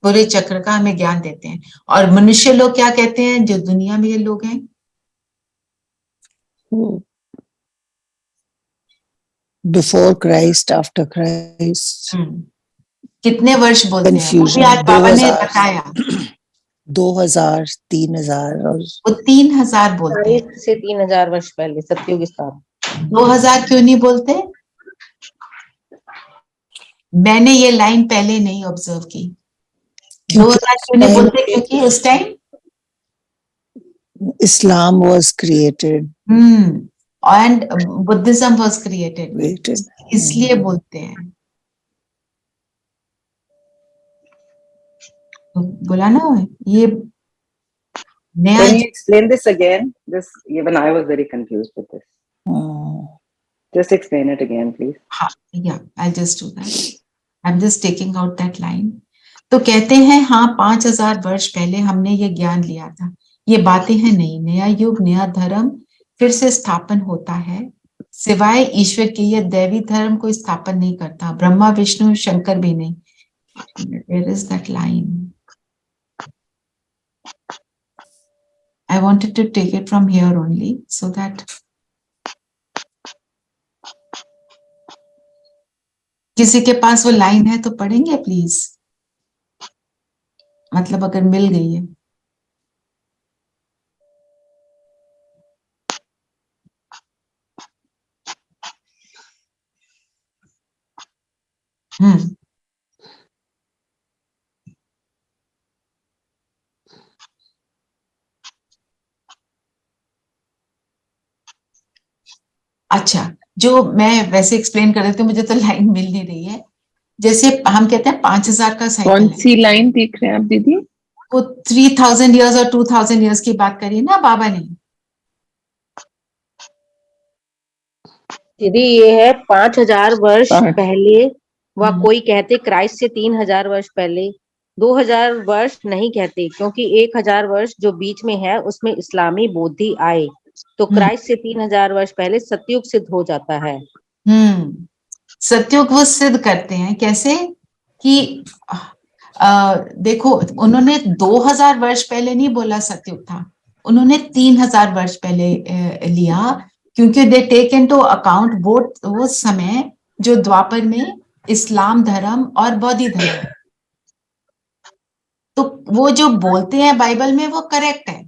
पूरे चक्र का हमें ज्ञान देते हैं। और मनुष्य लोग क्या कहते हैं, जो दुनिया में ये लोग हैं? Before Christ, after Christ. कितने वर्ष बोलते हैं? वो भी आज बाबा ने बताया। 2000, 3000 और वो 3000 बोलते हैं। 2,500 से 3,000 वर्ष पहले सतयुग स्थापना। 2000 क्यों नहीं बोलते? मैंने ये लाइन पहले नहीं ऑब्जर्व की। 2000 क्यों नहीं बोलते? क्योंकि उस time Islam was created and Buddhism was created, इसलिए बोलते हैं। तो बोला ना ये नया। Can you explain this again? Even I was very confused with this. Just explain it again, please. Yeah, I'll just do that. I'm just taking out that line. तो कहते हैं, हाँ, 5000 वर्ष पहले हमने ये ज्ञान लिया था। ये बातें हैं नहीं, नया युग, नया धर्म फिर से स्थापन होता है। सिवाय ईश्वर के ये दैवी धर्म कोई स्थापन नहीं करता, ब्रह्मा विष्णु शंकर भी नहीं। Where is that line? I wanted to take it from here only so that किसी के पास वो लाइन है तो पढ़ेंगे प्लीज, मतलब अगर मिल गई है। अच्छा, जो मैं वैसे एक्सप्लेन कर रही थी, मुझे तो लाइन मिल नहीं रही है। जैसे हम कहते हैं 5000 का साइकिल कौन है, सी लाइन देख रहे हैं आप दीदी? वो 3000 इयर्स और 2000 इयर्स की बात करी ना बाबा ने। दीदी ये है 5000 वर्ष पाँच। पहले, व कोई कहते क्राइस्ट से 3000 वर्ष पहले, 2000 वर्ष नहीं कहते क्योंकि 1000 वर्ष जो बीच में है उसमें इस्लामी बौद्धि आए, तो क्राइस्ट से 3000 वर्ष पहले सतयुग सिद्ध हो जाता है। सतयुग वो सिद्ध करते हैं कैसे कि देखो, उन्होंने 2000 वर्ष पहले नहीं बोला सतयुग था, उन्होंने 3000 वर्ष पहले लिया, क्योंकि दे टेक इनटू अकाउंट वो समय जो द्वापर में इस्लाम धर्म और बौद्ध धर्म, तो वो जो बोलते हैं बाइबल में वो करेक्ट है,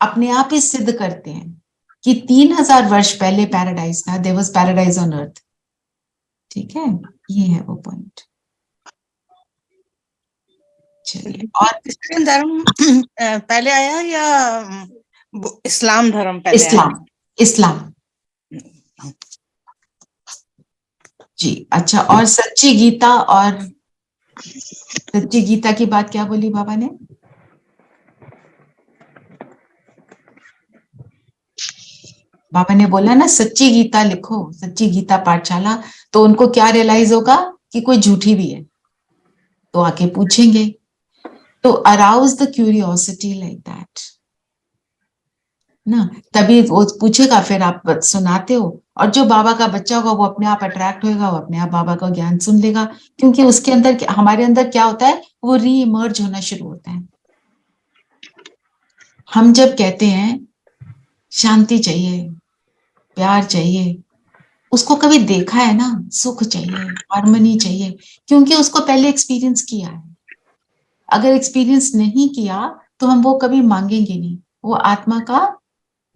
अपने आप ही सिद्ध करते हैं कि 3000 वर्ष पहले पैराडाइज था, there was paradise on earth. ठीक है, ये है वो पॉइंट। चलिए, और क्रिश्चियन धर्म पहले आया या इस्लाम धर्म पहले इस्लाम आया? इस्लाम जी। अच्छा, और सच्ची गीता की बात क्या बोली बाबा ने? बाबा ने बोला ना सच्ची गीता लिखो, सच्ची गीता पाठशाला, तो उनको क्या रियलाइज होगा कि कोई झूठी भी है, तो आके पूछेंगे, तो arouse the curiosity like that ना, तभी वो पूछेगा, फिर आप सुनाते हो, और जो बाबा का बच्चा होगा वो अपने आप अट्रैक्ट होगा, वो अपने आप बाबा का ज्ञान सुन लेगा, क्योंकि उसके अंदर, हमारे अंदर क्या होता है, वो री इमर्ज होना शुरू होता है। हम जब कहते हैं शांति चाहिए, प्यार चाहिए, उसको कभी देखा है ना, सुख चाहिए, हार्मनी चाहिए, क्योंकि उसको पहले एक्सपीरियंस किया है। अगर एक्सपीरियंस नहीं किया तो हम वो कभी मांगेंगे नहीं। वो आत्मा का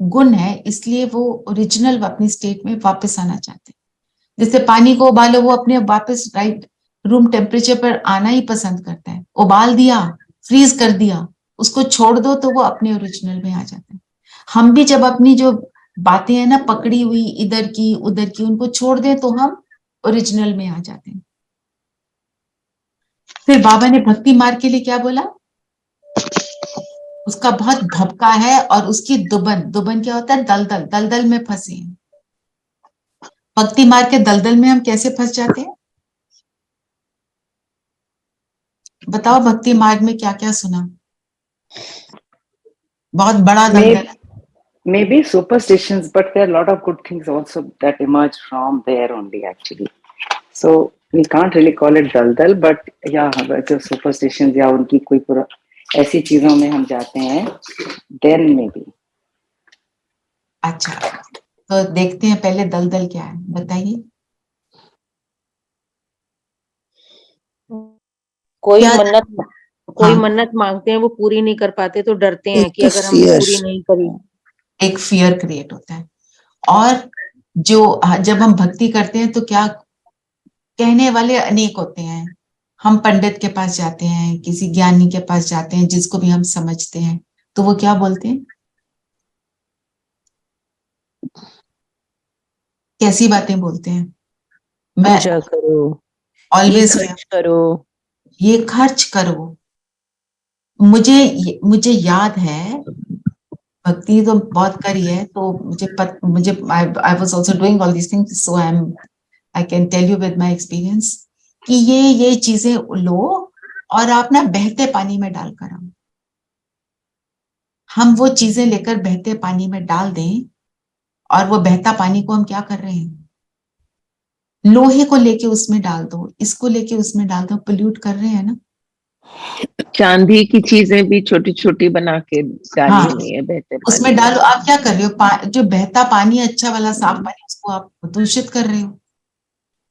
गुण है, इसलिए वो ओरिजिनल अपनी स्टेट में वापस आना चाहते हैं। जैसे पानी को उबालो, वो अपने वापस राइट रूम टेम्परेचर पर आना ही पसंद करता है। उबाल दिया, फ्रीज कर दिया, उसको छोड़ दो तो वो अपने ओरिजिनल में आ जाता है। हम भी जब अपनी जो बातें हैं ना पकड़ी हुई इधर की उधर की, उनको छोड़ दें तो हम ओरिजिनल में आ जाते हैं। फिर बाबा ने भक्ति मार्ग के लिए क्या बोला? उसका बहुत भपका है, और उसकी दुबन क्या होता है? दलदल, दलदल में फंसे हैं। भक्ति मार्ग के दलदल में हम कैसे फंस जाते हैं? बताओ, भक्ति मार्ग में क्या क्या सुना? बहुत बड़ा दलदल। Maybe superstitions, but there are a lot of good things also that emerge from there only actually. So we can't really call it daldal, but yeah, जो superstitions या उनकी कोई पूरा ऐसी चीजों में हम जाते हैं, then maybe. अच्छा, तो देखते हैं पहले दलदल क्या है, बताइए। कोई मन्नत मांगते हैं, वो पूरी नहीं कर पाते तो डरते हैं कि अगर हम पूरी नहीं करें, एक फियर क्रिएट होता है। और जो जब हम भक्ति करते हैं तो क्या कहने वाले अनेक होते हैं। हम पंडित के पास जाते हैं, किसी ज्ञानी के पास जाते हैं, जिसको भी हम समझते हैं, तो वो क्या बोलते हैं? कैसी बातें बोलते हैं? मैं करो, ऑलवेज खर्च करो, ये खर्च करो। मुझे याद है, भक्ति तो बहुत करी है, तो मुझे I was also doing all these things, so I can tell you with my experience कि ये चीजें लो और आप ना बहते पानी में डालकर आओ। हम वो चीजें लेकर बहते पानी में डाल दें, और वो बहता पानी को हम क्या कर रहे हैं? लोहे को लेके उसमें डाल दो, इसको लेके उसमें डाल दो, पोल्यूट कर रहे हैं ना। चांदी की चीजें भी छोटी छोटी बना के डाली हुई है बहते पानी उसमें डालो। आप क्या कर रहे हो? जो बहता पानी, अच्छा वाला साफ पानी, उसको आप दूषित कर रहे हो।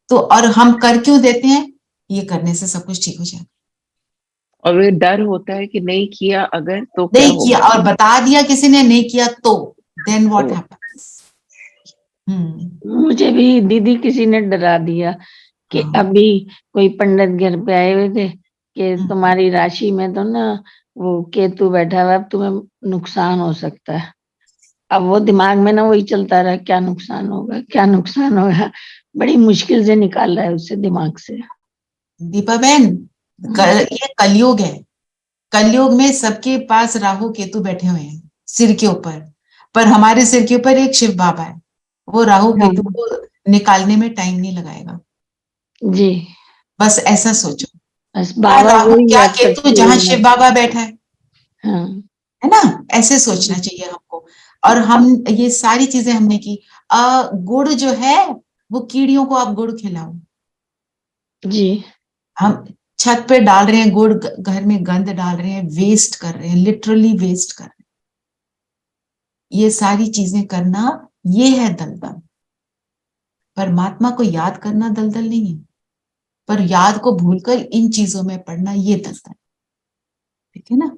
तो और हम कर क्यों देते हैं? ये करने से सब कुछ ठीक हो जाएगा। और ये डर होता है कि नहीं किया अगर तो क्या नहीं किया और बता दिया किसी ने नहीं किया तो देन व्हाट हैपेंस? मुझे भी दीदी किसी ने डरा दिया कि अभी कोई पंडित घर पे आए हुए थे कि तुम्हारी राशि में तो ना वो केतु बैठा हुआ है, अब तुम्हें नुकसान हो सकता है। अब वो दिमाग में ना वही चलता रहा, क्या नुकसान होगा, क्या नुकसान होगा, बड़ी मुश्किल से निकाल रहा है उससे दिमाग से। दीपा बहन, ये कलयुग है। कलयुग में सबके पास राहु केतु बैठे हुए हैं सिर के ऊपर, पर हमारे सिर के ऊपर एक शिव बाबा है। वो राहु केतु को निकालने में टाइम नहीं लगाएगा। जी, बस ऐसा सोचो, बस क्या बाबा राहु वही क्या याद केतु करते जहां हैं। शिव बाबा बैठा हाँ, है ना, ऐसे सोचना चाहिए हमको। और हम ये सारी चीजें हमने की। गुड़ जो है वो कीड़ियों को आप गुड़ खिलाओ। जी, हम छत पे डाल रहे हैं गुड़, घर में गंद डाल रहे हैं, वेस्ट कर रहे हैं, लिटरली वेस्ट कर रहे हैं। ये सारी चीजें करना, ये है दलदल। परमात्मा को याद करना दलदल नहीं है, पर याद को भूलकर इन चीजों में पड़ना, ये दलदल। ठीक है ना?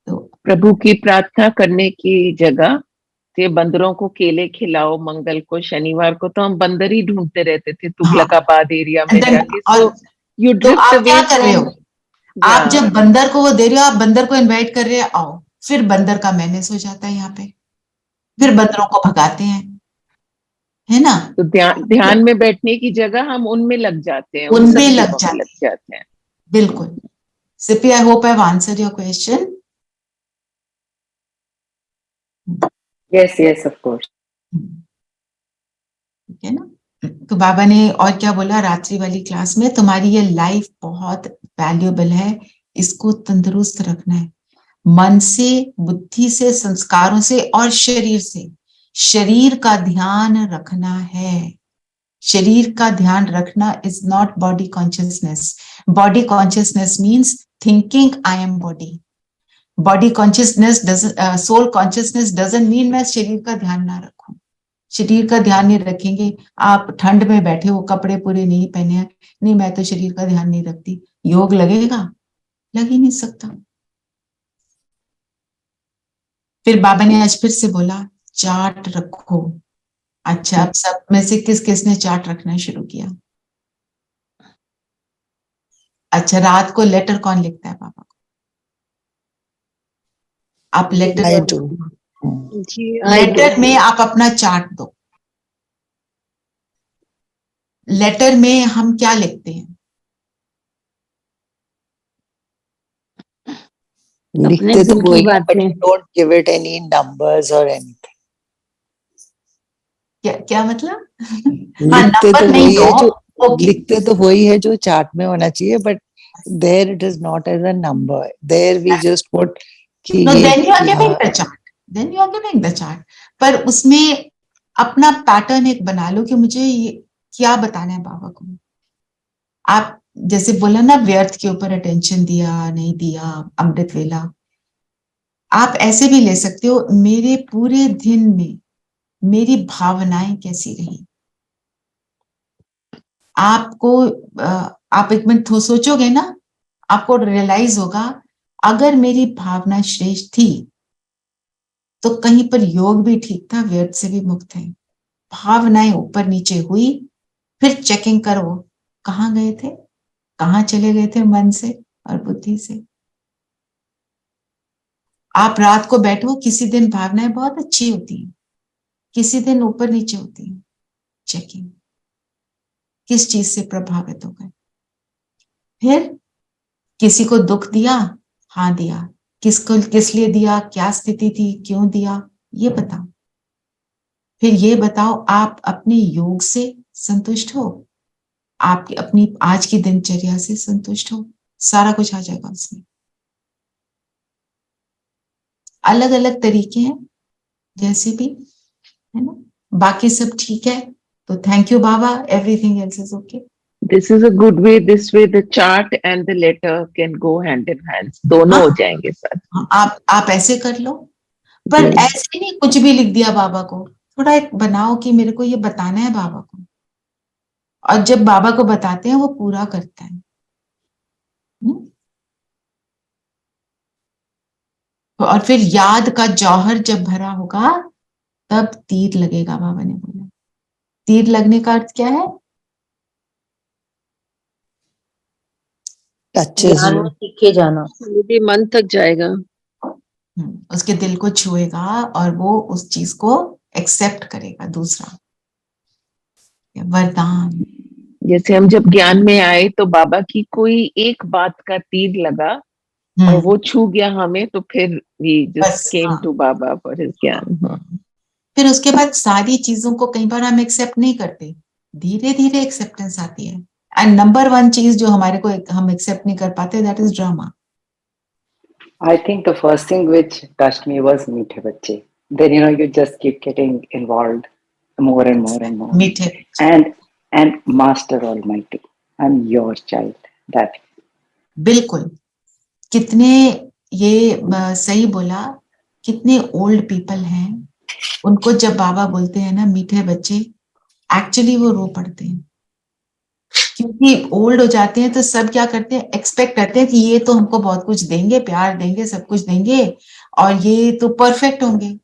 तो प्रभु की प्रार्थना करने की जगह कि बंदरों को केले खिलाओ, मंगल को शनिवार को तो हम बंदर ही ढूंढते रहते थे तुगलकाबाद एरिया में जाके। सो यू तो ड्रिफ्ट आप क्या अवे कर रहे फ्रॉम। हो? आप जब बंदर को वो दे रहे हो, आप बंदर को इनवाइट कर रहे हो, आओ, फिर बंदर का मैनेज हो जाता है यहाँ पे, फिर बंदरों को भगाते हैं, है ना? तो ध्यान में बैठने की जगह हम उनमें लग जाते हैं, उन सब उनमें लग चीजों में लग जाते हैं। जाते हैं। बिल्कुल। CP, I hope I have answered your question. Yes, yes, of course. ठीक है ना? तो बाबा ने और क्या बोला रात्रि वाली क्लास में, तुम्हारी ये लाइफ बहुत वैल्यूएबल है, इसको तंदुरुस्त रखना है, मन से, बुद्धि से, संस्कारों से और शरीर से। शरीर का ध्यान रखना है। शरीर का ध्यान रखना is not body consciousness. Body consciousness means thinking I am body. Body consciousness soul consciousness doesn't mean मैं शरीर का ध्यान ना रखूं। शरीर का ध्यान नहीं रखेंगे, आप ठंड में बैठे हो, कपड़े पूरे नहीं पहने हैं, नहीं मैं तो शरीर का ध्यान नहीं रखती, योग लगेगा? लग ही नहीं सकता। फिर बाबा ने आज फिर से बोला चार्ट रखो। अच्छा, अब सब में से किस किसने चार्ट रखना शुरू किया? अच्छा, रात को लेटर कौन लिखता है बाबा को? आप लेटर, I do. जी, लेटर में आप अपना चार्ट दो। लेटर में हम क्या लिखते हैं? लिखते तो वही है, but we don't give it any numbers or anything. क्या मतलब? लिखते तो नहीं वही है दो, जो लिखते तो वही है जो चार्ट में होना चाहिए, but there it is not as a number. There we just put कि No, ये then you are giving the chart. Then you are giving the chart. पर उसमें अपना पैटर्न एक बना लो कि मुझे ये क्या बताना है बाबा को। आप जैसे बोला ना, व्यर्थ के ऊपर अटेंशन दिया नहीं दिया, अमृत वेला। आप ऐसे भी ले सकते हो, मेरे पूरे दिन में मेरी भावनाएं कैसी रही। आपको आप एक मिनट सोचोगे ना, आपको रियलाइज होगा अगर मेरी भावना श्रेष्ठ थी तो कहीं पर योग भी ठीक था, व्यर्थ से भी मुक्त है। भावनाएं ऊपर नीचे हुई, फिर चेकिंग करो कहाँ गए थे, कहाँ चले गए थे मन से और बुद्धि से। आप रात को बैठो, किसी दिन भावनाएं बहुत अच्छी होती हैं, किसी दिन ऊपर नीचे होती हैं। चेकिंग, किस चीज से प्रभावित हो गए। फिर किसी को दुख दिया, हाँ दिया, किसको किस लिए दिया, क्या स्थिति थी, क्यों दिया, ये बताओ। फिर ये बताओ आप अपने योग से संतुष्ट हो, आप अपनी आज की दिनचर्या से संतुष्ट हो। सारा कुछ आ जाएगा उसमें। अलग अलग तरीके हैं जैसे भी, है ना? बाकी सब ठीक है तो thank you Baba, everything else is okay. This is a good way. This way the chart and the letter can go hand in hand. दोनों हो जाएंगे साथ। आप ऐसे कर लो, पर ऐसे नहीं कुछ भी लिख दिया बाबा को। थोड़ा एक बनाओ कि मेरे को ये बताना है बाबा को, और जब बाबा को बताते हैं वो पूरा करता है। और फिर याद का जौहर जब भरा होगा तब तीर लगेगा, बाबा ने बोला। तीर लगने का अर्थ क्या है? ज्ञान में सीखे जाना, भी मन तक जाएगा। उसके दिल को छुएगा और वो उस चीज को एक्सेप्ट करेगा। दूसरा वरदान, जैसे हम जब ज्ञान में आए तो बाबा की कोई एक बात का तीर लगा और वो छू गया हमें, तो फिर वी जस्ट केम टू बाबा फॉर हिज ज्ञान। फिर उसके बाद सारी चीजों को कई बार हम एक्सेप्ट नहीं करते, धीरे धीरे एक्सेप्टेंस आती है। एंड नंबर 1 चीज जो हमारे को हम एक्सेप्ट नहीं कर पाते, that is drama. I think the first thing which touched me was Meethe Bachche. Then you just keep getting involved more and more and more. Meethe and Master Almighty, I'm your child. That बिल्कुल, कितने ये सही बोला, कितने old people हैं, उनको जब बाबा बोलते हैं ना मीठे बच्चे, एक्चुअली वो रो पड़ते हैं, क्योंकि ओल्ड हो जाते हैं तो सब क्या करते हैं, एक्सपेक्ट करते हैं कि ये तो हमको बहुत कुछ देंगे, प्यार देंगे, सब कुछ देंगे और ये तो परफेक्ट होंगे,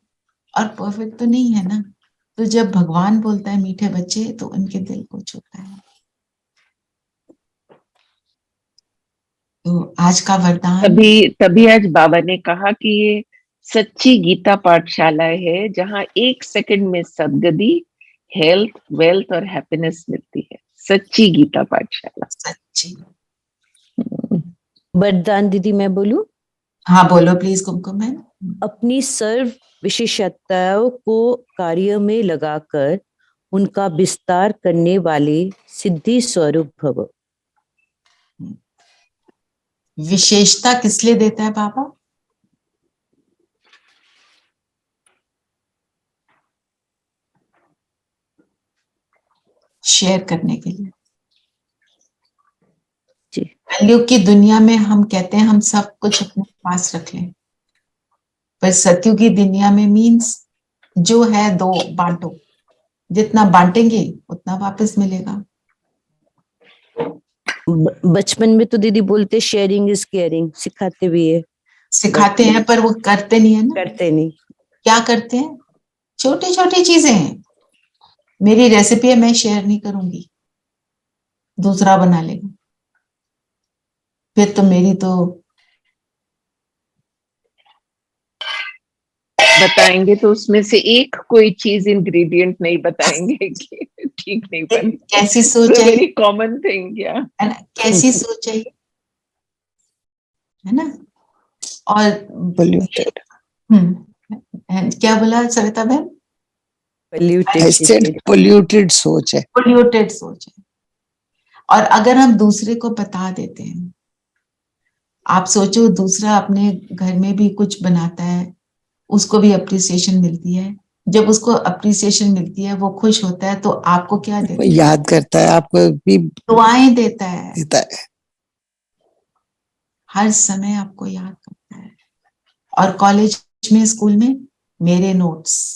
और परफेक्ट तो नहीं है ना। तो जब भगवान बोलता है मीठे बच्चे, तो उनके दिल को छूता है। तो आज का वरदान, तभी आज बाबा ने कहा कि ये सच्ची गीता पाठशाला है जहाँ 1 सेकंड में सदगति, हेल्थ, वेल्थ और हैप्पीनेस मिलती है। सच्ची गीता पाठशाला। सच्ची। वरदान दीदी मैं बोलूं? हाँ बोलो प्लीज कुमकुम मैम। अपनी सर्व विशेषताओं को कार्य में लगाकर उनका विस्तार करने वाले सिद्धि स्वरूप भव। विशेषता किस लिए देता है बाबा? शेयर करने के लिए। कलयुग की दुनिया में हम कहते हैं हम सब कुछ अपने पास रख लें, पर सतयुग की दुनिया में मीन्स जो है दो, बांटो, जितना बांटेंगे उतना वापस मिलेगा। बचपन में तो दीदी बोलते शेयरिंग इज केयरिंग, सिखाते भी है, सिखाते हैं, पर वो करते नहीं है ना। करते नहीं। क्या करते हैं? छोटी छोटी चीजें हैं। मेरी रेसिपी है, मैं शेयर नहीं करूंगी, दूसरा बना लेगा, फिर तो मेरी तो बताएंगे तो उसमें से एक कोई चीज इंग्रेडिएंट नहीं बताएंगे कि ठीक नहीं बनी। कैसी सोच है, वेरी कॉमन थिंग। या कैसी सोच है ना। और polluted. क्या बोला सविता बहन? polluted सोच है। polluted सोच है। और अगर हम दूसरे को बता देते हैं, आप सोचो दूसरा अपने घर में भी कुछ बनाता है, उसको भी अप्रिसिएशन मिलती है, जब उसको अप्रिसिएशन मिलती है वो खुश होता है, तो आपको क्या देता है? याद करता है, आपको भी दुआएं देता है, है। हर समय आपको याद करता है। और कॉलेज में, स्कूल में मेरे नोट्स,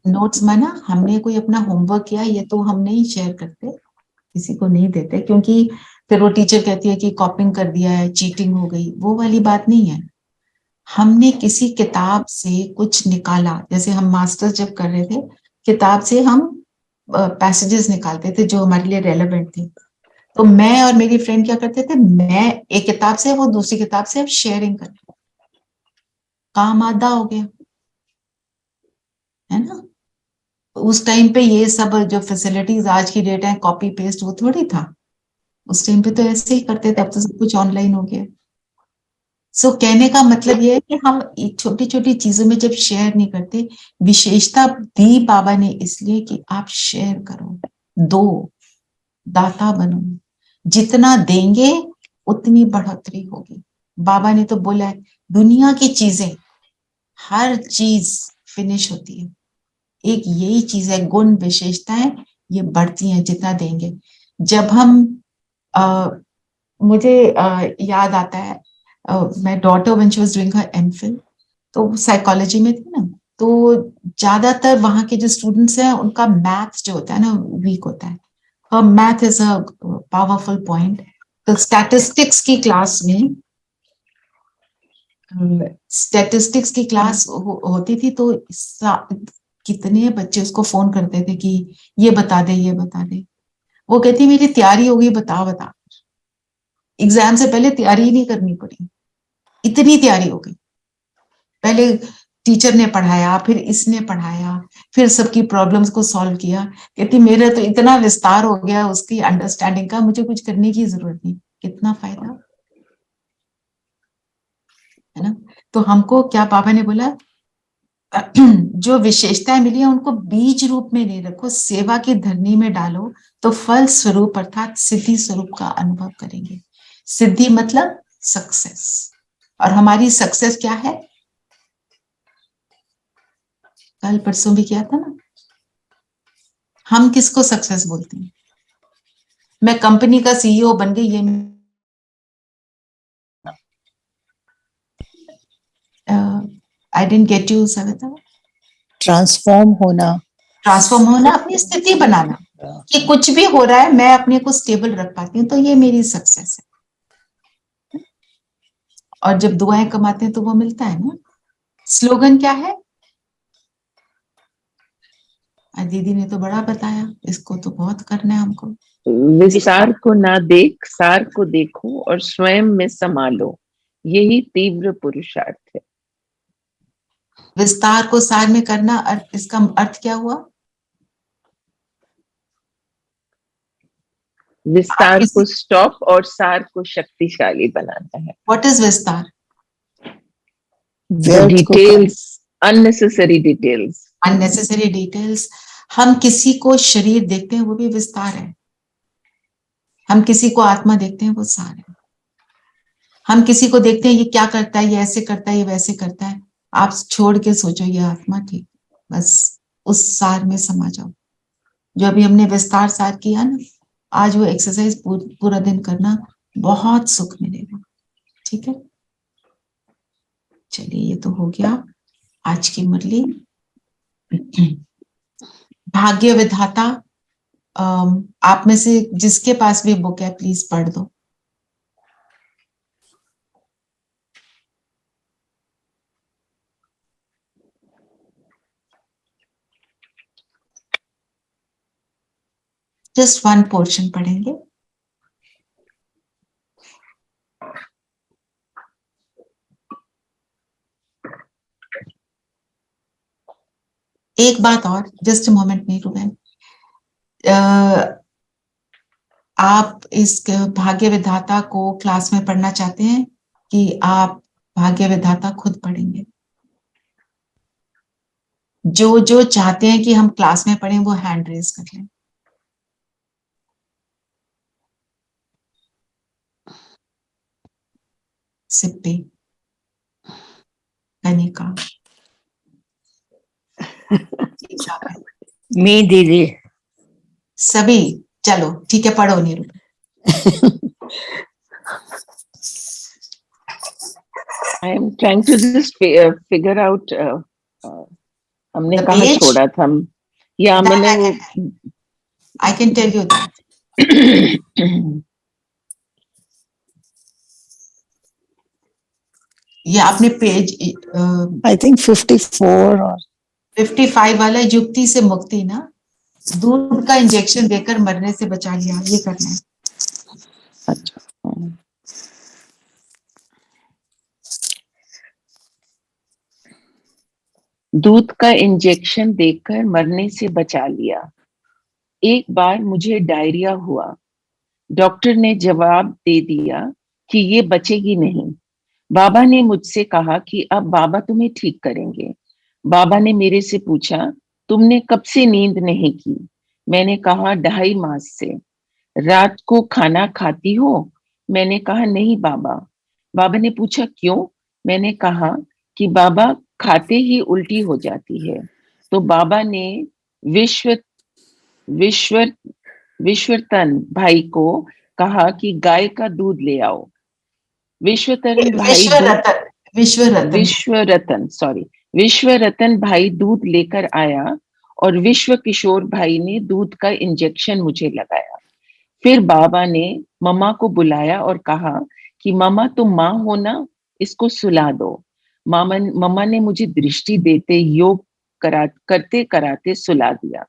नोट्स माना हमने कोई अपना होमवर्क किया, ये तो हम नहीं शेयर करते, किसी को नहीं देते, क्योंकि फिर वो टीचर कहती है कि कॉपिंग कर दिया है, चीटिंग हो गई, वो वाली बात नहीं है। हमने किसी किताब से कुछ निकाला, जैसे हम मास्टर्स जब कर रहे थे, किताब से हम पैसेजेस निकालते थे जो हमारे लिए रेलेवेंट थे। तो मैं और मेरी फ्रेंड क्या करते थे, मैं एक किताब से, वो दूसरी किताब से, अब शेयरिंग करते, काम आधा हो गया, है ना। उस टाइम पे ये सब जो फैसिलिटीज आज की डेट है, कॉपी पेस्ट, वो थोड़ी था। उस टाइम पे तो ऐसे ही करते थे, अब तो सब कुछ ऑनलाइन हो गया। सो कहने का मतलब ये है कि हम छोटी छोटी चीजों में जब शेयर नहीं करते, विशेषता दी बाबा ने इसलिए कि आप शेयर करो, दो, दाता बनो, जितना देंगे उतनी बढ़ोतरी होगी। बाबा ने तो बोला है, दुनिया की चीजें, हर चीज फिनिश होती है, एक यही चीज है, गुण विशेषताएं, ये बढ़ती हैं जितना देंगे। जब हम मुझे याद आता है, my daughter when she was doing her MPhil, तो साइकोलॉजी में थी ना, तो ज्यादातर वहां के जो स्टूडेंट्स हैं उनका मैथ जो होता है ना वीक होता है। her math is a powerful point। तो स्टैटिस्टिक्स की क्लास में, स्टैटिस्टिक्स की क्लास होती थी, तो कितने बच्चे उसको फोन करते थे कि ये बता दे, ये बता दे। वो कहती मेरी तैयारी हो गई, बता बता। एग्जाम से पहले तैयारी ही नहीं करनी पड़ी, इतनी तैयारी हो गई। पहले टीचर ने पढ़ाया, फिर इसने पढ़ाया, फिर सबकी प्रॉब्लम्स को सॉल्व किया। कहती मेरा तो इतना विस्तार हो गया उसकी अंडरस्टैंडिंग का, मुझे कुछ करने की जरूरत नहीं। कितना फायदा है ना। तो हमको क्या बाबा ने बोला, जो विशेषताएं मिली है उनको बीज रूप में नहीं रखो, सेवा की धरनी में डालो, तो फल स्वरूप अर्थात सिद्धि स्वरूप का अनुभव करेंगे। सिद्धि मतलब सक्सेस, और हमारी सक्सेस क्या है, कल परसों भी किया था ना, हम किसको सक्सेस बोलते हैं। मैं कंपनी का सीईओ बन गई, ये I didn't get you Savita. Transform होना, ट्रांसफॉर्म होना, अपनी स्थिति बनाना कि कुछ भी हो रहा है मैं अपने को स्टेबल रख पाती हूँ, तो ये मेरी सक्सेस है। और जब दुआएं कमाते हैं तो वो मिलता है ना। स्लोगन क्या है, दीदी ने तो बड़ा बताया, इसको तो बहुत करना है हमको। विस्तार को ना देख, सार को देखो और स्वयं में संभालो, यही तीव्र पुरुषार्थ है। विस्तार को सार में करना, इसका अर्थ क्या हुआ, विस्तार को स्टॉप और सार को शक्तिशाली बनाना है। व्हाट इज विस्तार, details, unnecessary details. Unnecessary details. हम किसी को शरीर देखते हैं वो भी विस्तार है, हम किसी को आत्मा देखते हैं वो सार है। हम किसी को देखते हैं ये क्या करता है, ये ऐसे करता है, ये वैसे करता है, आप छोड़ के सोचो ये आत्मा, ठीक, बस उस सार में समा जाओ। जो अभी हमने विस्तार सार किया ना, आज वो एक्सरसाइज पूरा दिन करना, बहुत सुख मिलेगा। ठीक है, चलिए ये तो हो गया आज की मुरली। भाग्य विधाता, आप में से जिसके पास भी बुक है प्लीज पढ़ दो। जस्ट वन पोर्शन पढ़ेंगे। एक बात और, जस्ट मोमेंट नहीं रुके, आप इस भाग्य विधाता को क्लास में पढ़ना चाहते हैं कि आप भाग्य विधाता खुद पढ़ेंगे? जो जो चाहते हैं कि हम क्लास में पढ़ें वो हैंड रेज कर लें। सिप्पी, कनिका, मैं दीदी, सभी, चलो ठीक है, पढ़ो Neeru. I am trying to just figure out हमने कहाँ छोड़ा था, या मैंने वो I can tell you that. ये आपने पेज आई थिंक 54 और 55 वाला युक्ति से मुक्ति ना, दूध का इंजेक्शन देकर मरने से बचा लिया, ये करना है। अच्छा, दूध का इंजेक्शन देकर मरने से बचा लिया। एक बार मुझे डायरिया हुआ, डॉक्टर ने जवाब दे दिया कि ये बचेगी नहीं। बाबा ने मुझसे कहा कि अब बाबा तुम्हें ठीक करेंगे। बाबा ने मेरे से पूछा, तुमने कब से नींद नहीं की? मैंने कहा 2.5 मास से। रात को खाना खाती हो? मैंने कहा नहीं बाबा। बाबा ने पूछा क्यों? मैंने कहा कि बाबा खाते ही उल्टी हो जाती है। तो बाबा ने विश्वतन भाई को कहा कि गाय का दूध ले आओ। विश्वरतन भाई दूध लेकर आया और विश्व किशोर भाई ने दूध का इंजेक्शन मुझे लगाया। फिर बाबा ने मम्मा को बुलाया और कहा कि मम्मा तुम माँ हो ना, इसको सुला दो। मम्मा ने मुझे दृष्टि देते योग करते कराते सुला दिया।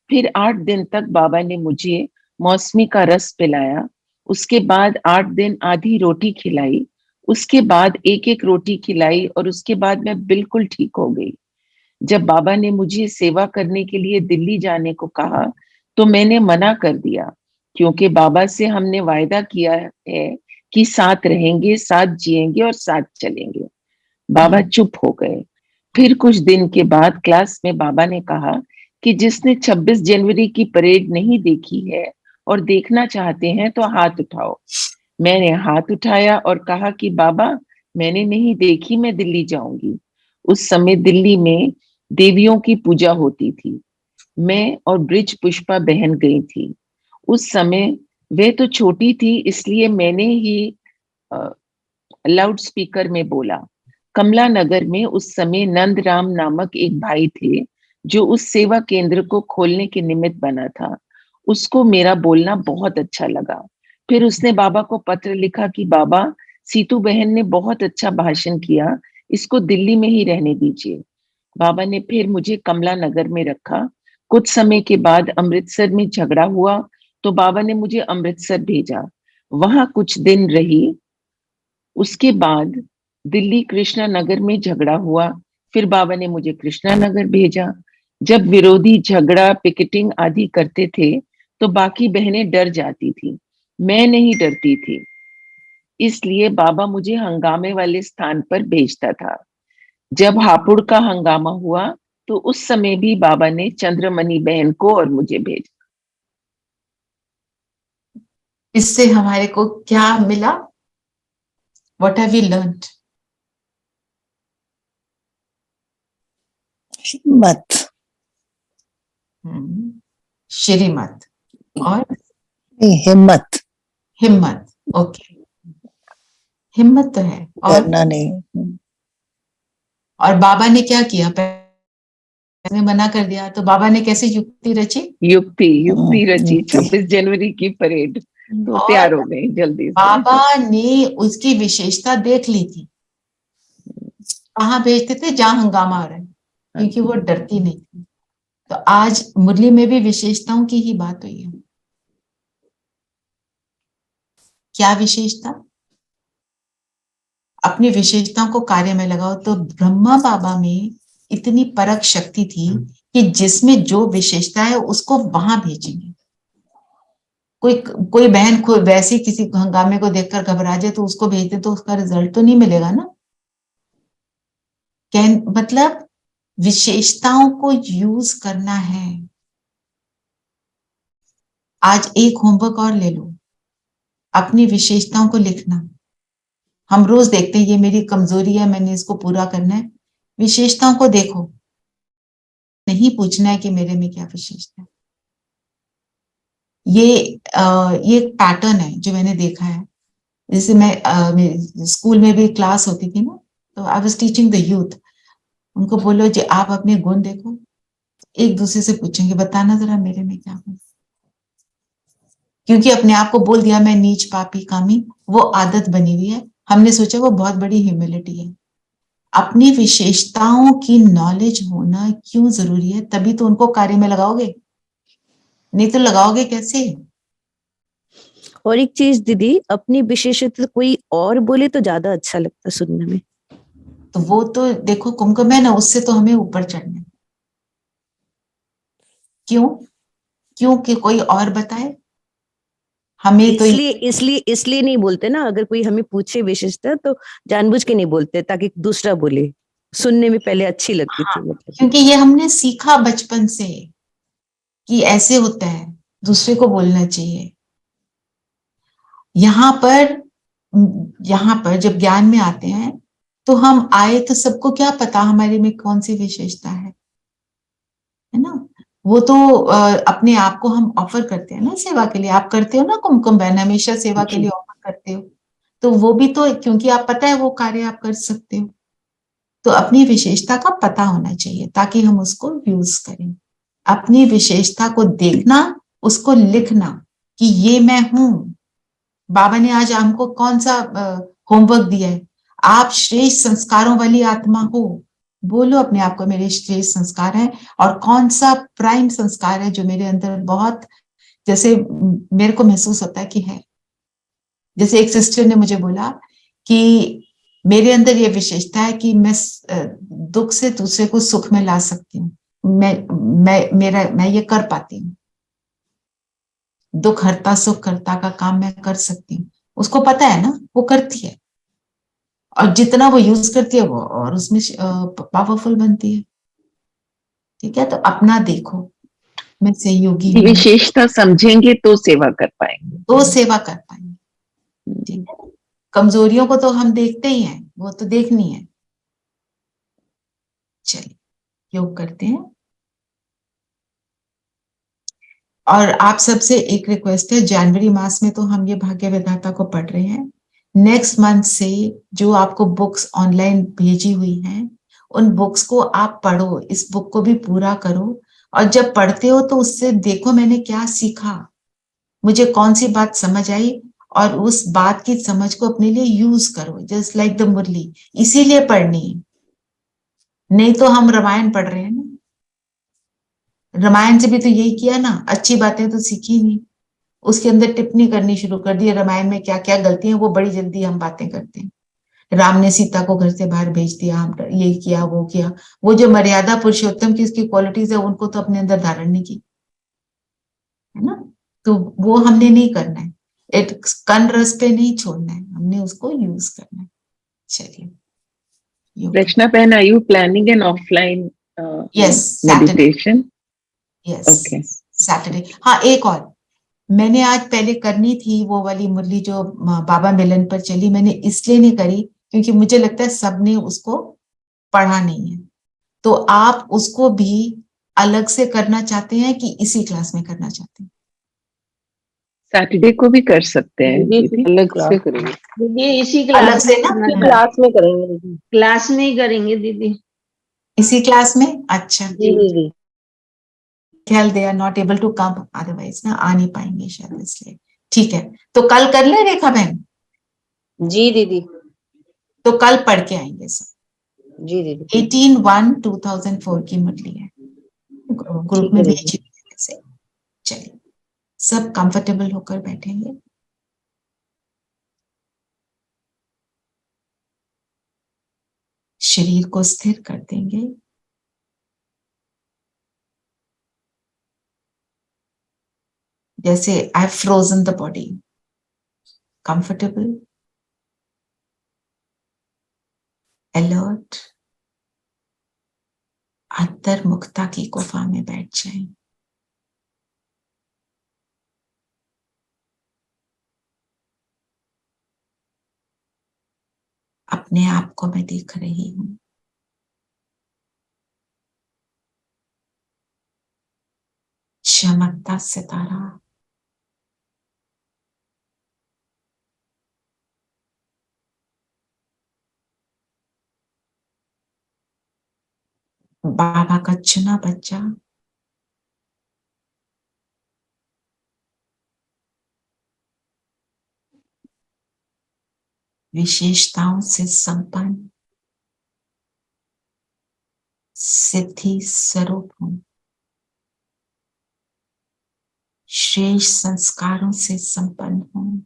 फिर 8 दिन तक बाबा ने मुझे मौसमी का रस पिलाया उसके बाद 8 दिन आधी रोटी खिलाई, उसके बाद एक एक रोटी खिलाई और उसके बाद मैं बिल्कुल ठीक हो गई। जब बाबा ने मुझे सेवा करने के लिए दिल्ली जाने को कहा तो मैंने मना कर दिया, क्योंकि बाबा से हमने वायदा किया है कि साथ रहेंगे, साथ जिएंगे और साथ चलेंगे। बाबा चुप हो गए। फिर कुछ दिन के बाद क्लास में बाबा ने कहा कि जिसने 26 जनवरी की परेड नहीं देखी है और देखना चाहते हैं तो हाथ उठाओ। मैंने हाथ उठाया और कहा कि बाबा मैंने नहीं देखी, मैं दिल्ली जाऊंगी। उस समय दिल्ली में देवियों की पूजा होती थी। मैं और ब्रिज पुष्पा बहन गई थी। उस समय वे तो छोटी थी, इसलिए मैंने ही लाउड स्पीकर में बोला। कमला नगर में उस समय नंदराम नामक एक भाई थे जो उस सेवा केंद्र को खोलने के निमित्त बना था। उसको मेरा बोलना बहुत अच्छा लगा। फिर उसने बाबा को पत्र लिखा कि बाबा, सीतू बहन ने बहुत अच्छा भाषण किया, इसको दिल्ली में ही रहने दीजिए। बाबा ने फिर मुझे कमला नगर में रखा। कुछ समय के बाद अमृतसर में झगड़ा हुआ तो बाबा ने मुझे अमृतसर भेजा। वहां कुछ दिन रही। उसके बाद दिल्ली कृष्णा नगर में झगड़ा हुआ, फिर बाबा ने मुझे कृष्णा नगर भेजा। जब विरोधी झगड़ा पिकेटिंग आदि करते थे तो बाकी बहनें डर जाती थी, मैं नहीं डरती थी, इसलिए बाबा मुझे हंगामे वाले स्थान पर भेजता था। जब हापुड़ का हंगामा हुआ तो उस समय भी बाबा ने चंद्रमणि बहन को और मुझे भेजा। इससे हमारे को क्या मिला? What have we learned? हिम्मत। श्रीमत और हिम्मत। हिम्मत। ओके, हिम्मत तो है। और डरना नहीं। और बाबा ने क्या किया? ने मना कर दिया तो बाबा ने कैसे युक्ति रची? युक्ति रची 26 जनवरी की परेड, तो तैयार हो गई जल्दी से। बाबा ने उसकी विशेषता देख ली थी। कहाँ भेजते थे? जहां हंगामा हो रहा है, क्योंकि वो डरती नहीं थी। तो आज मुरली में भी विशेषताओं की ही बात हुई है। क्या विशेषता? अपनी विशेषताओं को कार्य में लगाओ। तो ब्रह्मा बाबा में इतनी परख शक्ति थी कि जिसमें जो विशेषता है उसको वहां भेजेंगे। कोई बहन कोई वैसी किसी हंगामे को देखकर घबरा जाए तो उसको भेज दे तो उसका रिजल्ट तो नहीं मिलेगा ना। मतलब विशेषताओं को यूज करना है। आज एक होमवर्क और ले लो, अपनी विशेषताओं को लिखना। हम रोज देखते हैं ये मेरी कमजोरी है, मैंने इसको पूरा करना है। विशेषताओं को देखो, नहीं पूछना है कि मेरे में क्या विशेषता है। ये एक पैटर्न है जो मैंने देखा है। जैसे मैं स्कूल में भी क्लास होती थी ना, तो I was teaching the youth. उनको बोलो जी आप अपने गुण देखो, एक दूसरे से पूछेंगे बताना जरा मेरे में क्या गुण। क्योंकि अपने आप को बोल दिया मैं नीच पापी कामी, वो आदत बनी हुई है। हमने सोचा वो बहुत बड़ी ह्यूमिलिटी है। अपनी विशेषताओं की नॉलेज होना क्यों जरूरी है? तभी तो उनको कार्य में लगाओगे, नहीं तो लगाओगे कैसे? और एक चीज दीदी, अपनी विशेषता कोई और बोले तो ज्यादा अच्छा लगता सुनने में। तो वो तो देखो कुमकुम है ना, उससे तो हमें ऊपर चढ़ना है। क्यों? क्योंकि कोई और बताए हमें तो इसलिए नहीं बोलते ना। अगर कोई हमें पूछे विशेषता तो जानबूझ के नहीं बोलते ताकि दूसरा बोले। सुनने में पहले अच्छी लगती थी मतलब। क्योंकि ये हमने सीखा बचपन से कि ऐसे होता है, दूसरे को बोलना चाहिए। यहाँ पर जब ज्ञान में आते हैं तो हम आए तो सबको क्या पता हमारे में कौन सी विशेषता है ना। वो तो अपने आप को हम ऑफर करते हैं ना सेवा के लिए। आप करते हो ना कुमकुम बहन, हमेशा सेवा के लिए ऑफर करते हो। तो वो भी तो क्योंकि आप पता है वो कार्य आप कर सकते हो। तो अपनी विशेषता का पता होना चाहिए ताकि हम उसको यूज करें। अपनी विशेषता को देखना, उसको लिखना कि ये मैं हूं। बाबा ने आज हमको कौन सा होमवर्क दिया है? आप श्रेष्ठ संस्कारों वाली आत्मा हो। बोलो अपने आप को मेरे श्रेष्ठ संस्कार है, और कौन सा प्राइम संस्कार है जो मेरे अंदर बहुत जैसे मेरे को महसूस होता है कि है। जैसे एक सिस्टर ने मुझे बोला कि मेरे अंदर ये विशेषता है कि मैं दुख से दूसरे को सुख में ला सकती हूँ, मैं ये कर पाती हूँ, दुख हरता सुख करता का काम मैं कर सकती हूँ। उसको पता है ना, वो करती है, और जितना वो यूज करती है वो और उसमें पावरफुल बनती है। ठीक है, तो अपना देखो, मैं सहयोगी हूँ, विशेषता समझेंगे तो सेवा कर पाएंगे। तो सेवा कर पाएंगे। ठीक है, कमजोरियों को तो हम देखते ही हैं, वो तो देखनी है। चलिए योग करते हैं। और आप सबसे एक रिक्वेस्ट है, जनवरी मास में तो हम ये भाग्य विधाता को पढ़ रहे हैं, नेक्स्ट मंथ से जो आपको बुक्स ऑनलाइन भेजी हुई हैं, उन बुक्स को आप पढ़ो, इस बुक को भी पूरा करो। और जब पढ़ते हो तो उससे देखो मैंने क्या सीखा, मुझे कौन सी बात समझ आई, और उस बात की समझ को अपने लिए यूज करो, जस्ट लाइक द मुरली। इसीलिए पढ़नी है, नहीं तो हम रामायण पढ़ रहे हैं ना, रामायण से भी तो यही किया ना, अच्छी बातें तो सीखी नहीं, उसके अंदर टिप्पणी करनी शुरू कर दी, रामायण में क्या क्या गलतियां, वो बड़ी जल्दी हम बातें करते हैं। राम ने सीता को घर से बाहर भेज दिया, हम ये किया वो किया, वो जो मर्यादा पुरुषोत्तम की उसकी क्वालिटीज है उनको तो अपने अंदर धारण नहीं की, है ना। तो वो हमने नहीं करना है, एक कन रस पे नहीं छोड़ना है, हमने उसको यूज करना है। चलिए रचना बहन, are you planning an offline yes meditation? Yes okay, Saturday. हाँ, एक और मैंने आज पहले करनी थी वो वाली मुरली जो बाबा मिलन पर चली, मैंने इसलिए नहीं करी क्योंकि मुझे लगता है सबने उसको पढ़ा नहीं है। तो आप उसको भी अलग से करना चाहते हैं कि इसी क्लास में करना चाहते हैं? सैटरडे को भी कर सकते हैं दीदी। अलग से करेंगे। दीदी इसी अलग क्लास से में ना, क्लास में करेंगे दीदी, क्लास में ही करेंगे दीदी। इसी क्लास में। अच्छा, जी दीदी। ख्याल they are not able to come, otherwise ना आ नहीं पाएंगे शायद, इसलिए। ठीक है, तो कल कर ले रेखा बहन। जी दीदी। तो कल पढ़ के आएंगे सब। जी दीदी। 18/1/2004 की मुरली है, ग्रुप ठीक में है दीदी। भेजी से। चलिए सब कंफर्टेबल होकर बैठेंगे। शरीर को स्थिर कर देंगे। जैसे I have frozen the body, comfortable, alert, अंतर्मुखता की गुफा में बैठ जाएं। अपने आप को मैं देख रही हूं, चमकता सितारा, बाबा का चुना बच्चा, विशेषताओं से संपन्न, सिद्धि स्वरूप हूं, श्रेष्ठ संस्कारों से संपन्न हूं।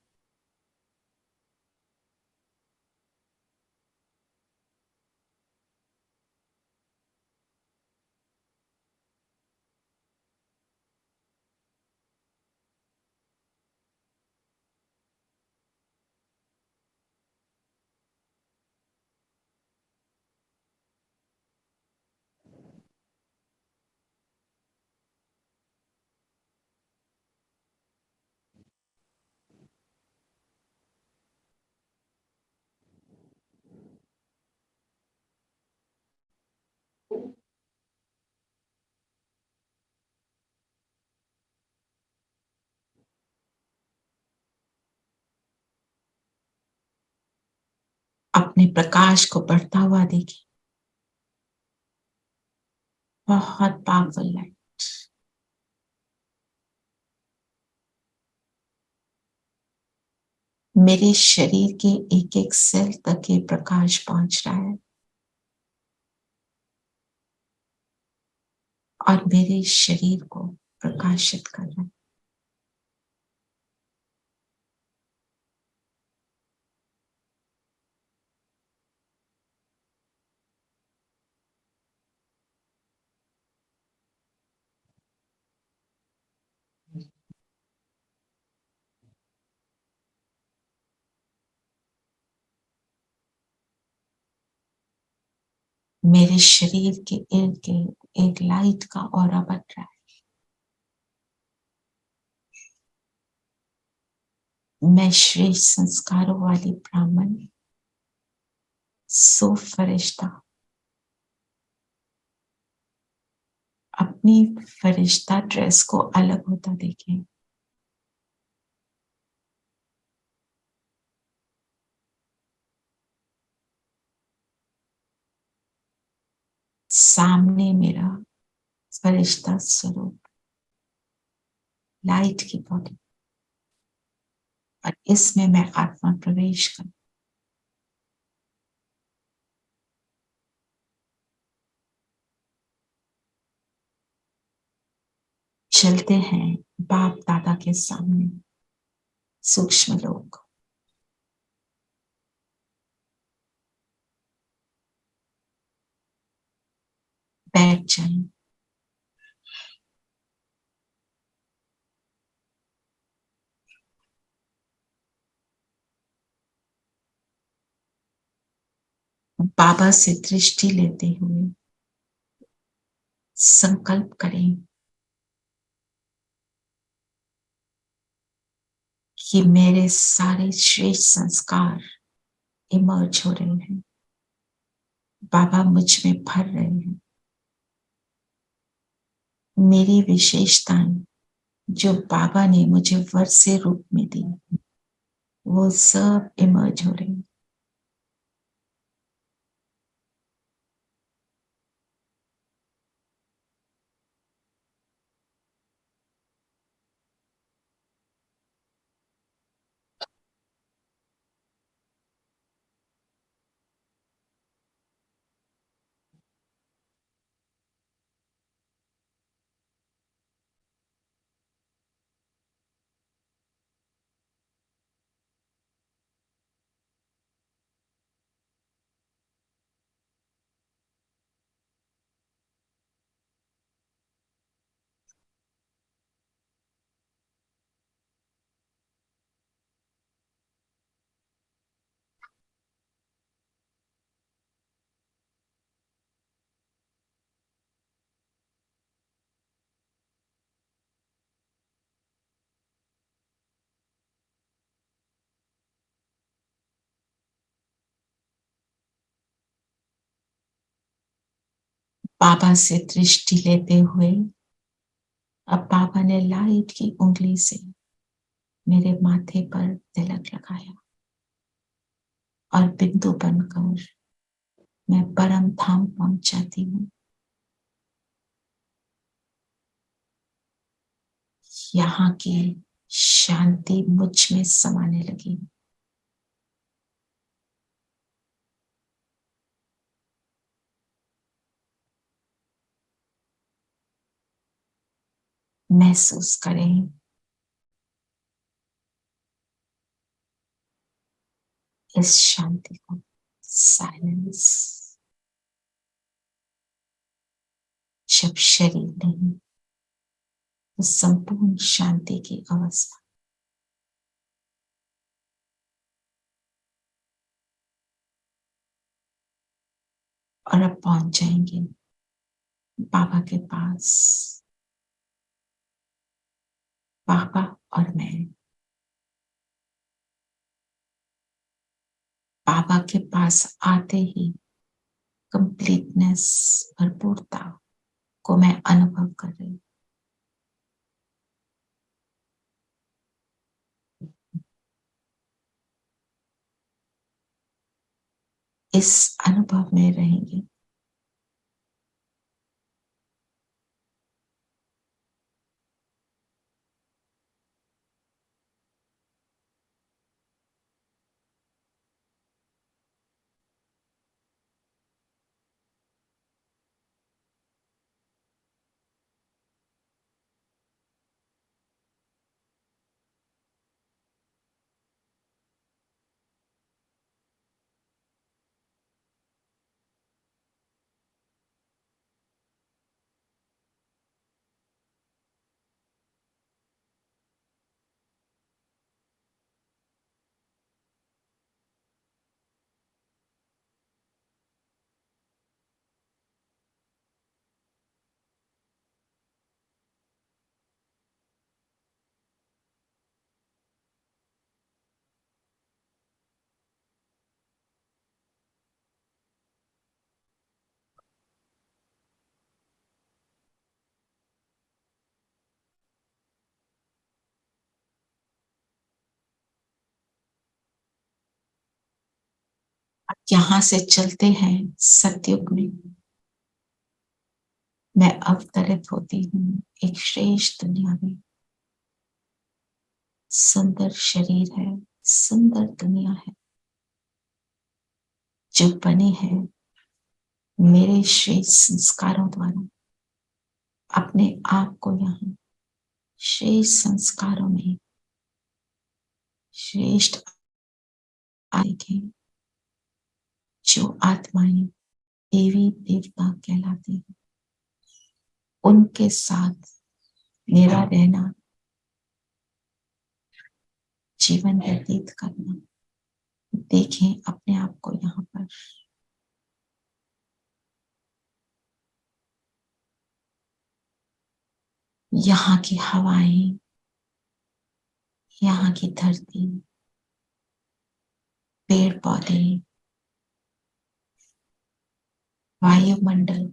अपने प्रकाश को बढ़ता हुआ देखिए, बहुत पावरफुल लाइट। मेरे शरीर के एक एक सेल तक ये प्रकाश पहुंच रहा है और मेरे शरीर को प्रकाशित कर रहा है। मेरे शरीर के इर्द गिर्द एक लाइट का ऑरा बन रहा है। मैं श्रेष्ठ संस्कारों वाली ब्राह्मण, सो फरिश्ता, अपनी फरिश्ता ड्रेस को अलग होता देखें। सामने मेरा फरिश्ता स्वरूप, लाइट की बॉडी, और इसमें मैं आत्मा प्रवेश कर चलते हैं बाप दादा के सामने। सूक्ष्म लोग, बैठ जाएं। बाबा से दृष्टि लेते हुए संकल्प करें कि मेरे सारे श्रेष्ठ संस्कार इमर्ज हो रहे हैं, बाबा मुझ में भर रहे हैं। मेरी विशेषताएं जो बाबा ने मुझे वर से रूप में दी, वो सब इमर्ज हो रही हैं। बाबा से दृष्टि लेते हुए अब बाबा ने लाइट की उंगली से मेरे माथे पर तिलक लगाया और बिंदु बनकर मैं परम धाम पहुंच जाती हूँ। यहाँ की शांति मुझ में समाने लगी। महसूस करें इस शांति को, साइलेंस। जब शरीर नहीं तो संपूर्ण शांति की अवस्था। और अब पहुंच जाएंगे बाबा के पास। बाबा और मैं बाबा के पास आते ही कंप्लीटनेस, भरपूरता को मैं अनुभव कर रही हूँ। इस अनुभव में रहेंगे। यहां से चलते हैं सतयुग में, मैं अवतरित होती हूँ एक श्रेष्ठ दुनिया में। सुंदर शरीर है, सुंदर दुनिया है जो बनी है मेरे श्रेष्ठ संस्कारों द्वारा। अपने आप को यहाँ श्रेष्ठ संस्कारों में श्रेष्ठ आएंगे, जो आत्माएं देवी देवता कहलाते हैं, उनके साथ मेरा रहना, जीवन व्यतीत करना। देखें अपने आप को यहाँ पर। यहाँ की हवाएं, यहाँ की धरती, पेड़ पौधे, वायुमंडल,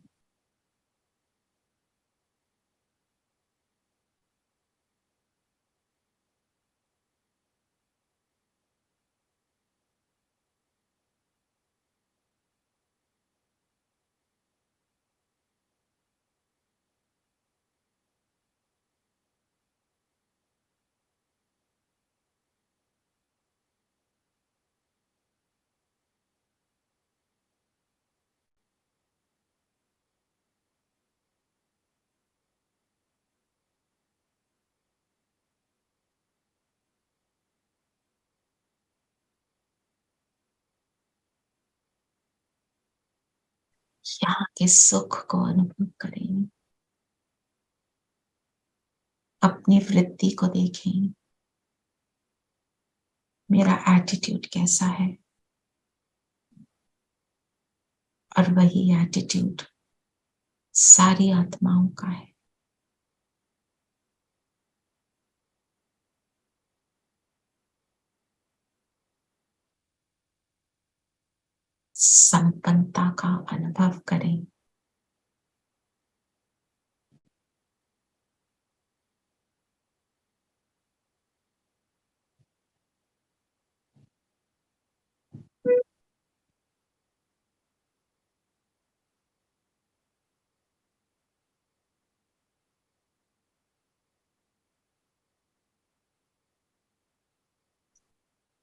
यहाँ के सुख को अनुभव करें। अपनी वृत्ति को देखें, मेरा एटीट्यूड कैसा है, और वही एटीट्यूड सारी आत्माओं का है। संपन्नता का अनुभव करें।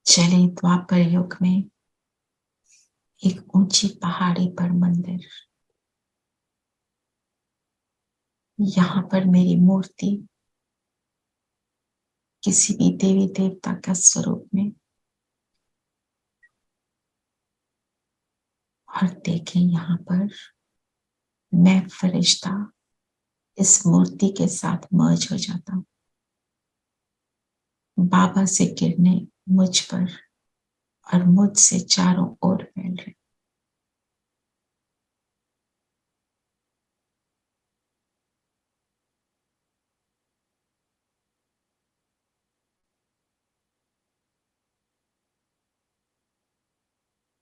चले द्वापर युग में एक ऊंची पहाड़ी पर मंदिर, यहाँ पर मेरी मूर्ति किसी भी देवी देवता का स्वरूप में, और देखें यहाँ पर मैं फरिश्ता इस मूर्ति के साथ मर्ज हो जाता हूँ। बाबा से किरणें मुझ पर और मुझसे चारों ओर फैल रहे।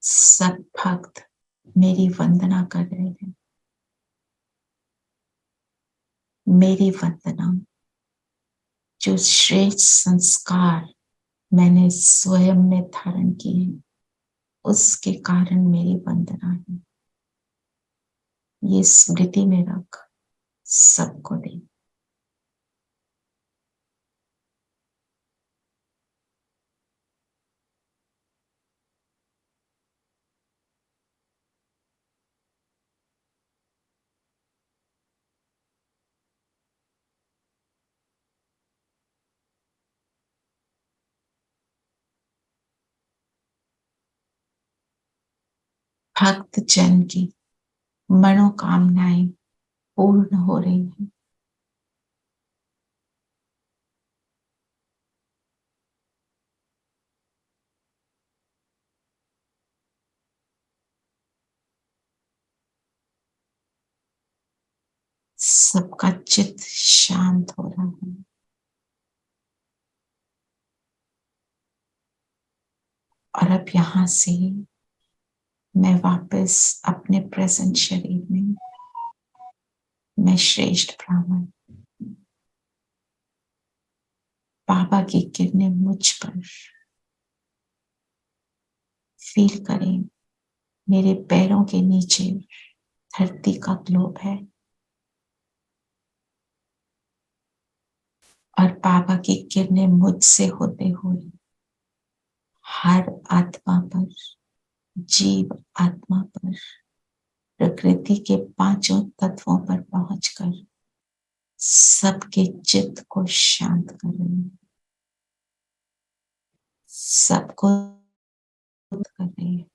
सब भक्त मेरी वंदना कर रहे हैं। मेरी वंदना, जो श्रेष्ठ संस्कार मैंने स्वयं में धारण किए, उसके कारण मेरी वंदना है। ये स्मृति में रख सबको दे। भक्त जन की मनोकामनाएं पूर्ण हो रही हैं। सबका चित्त शांत हो रहा है। और अब यहां से मैं वापस अपने प्रेजेंट शरीर में, मैं श्रेष्ठ ब्राह्मण, बाबा की किरणें मुझ पर फील करें, मेरे पैरों के नीचे धरती का ग्लोब है और बाबा की किरणें मुझसे होते हुए हर आत्मा पर, जीव आत्मा पर, प्रकृति के पांचों तत्वों पर पहुंचकर सबके चित्त को शांत कर रही है, सबको कर रही है।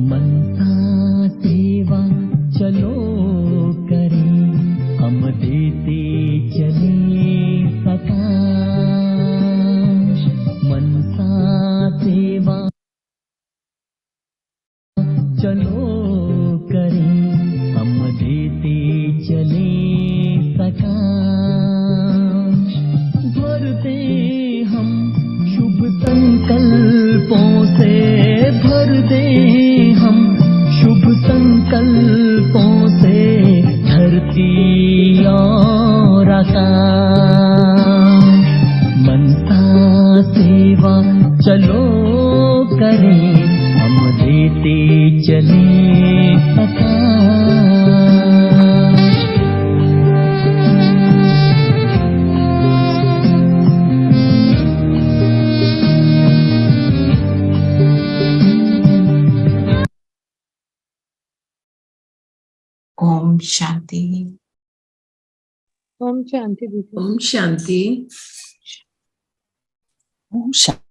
मनसा सेवा चलो करें, हम देते चले प्रकाश। मनसा सेवा चलो करें, हम देते चले प्रकाश। भरते हम शुभ संकल्पों से, भर दे हम शुभ संकल्पों से धरती और आकाश। मनसा सेवा चलो करें, हम देते चले प्रकाश। ओम शांति। ओम शांति दीदी। ओम शांति। ओम शांति।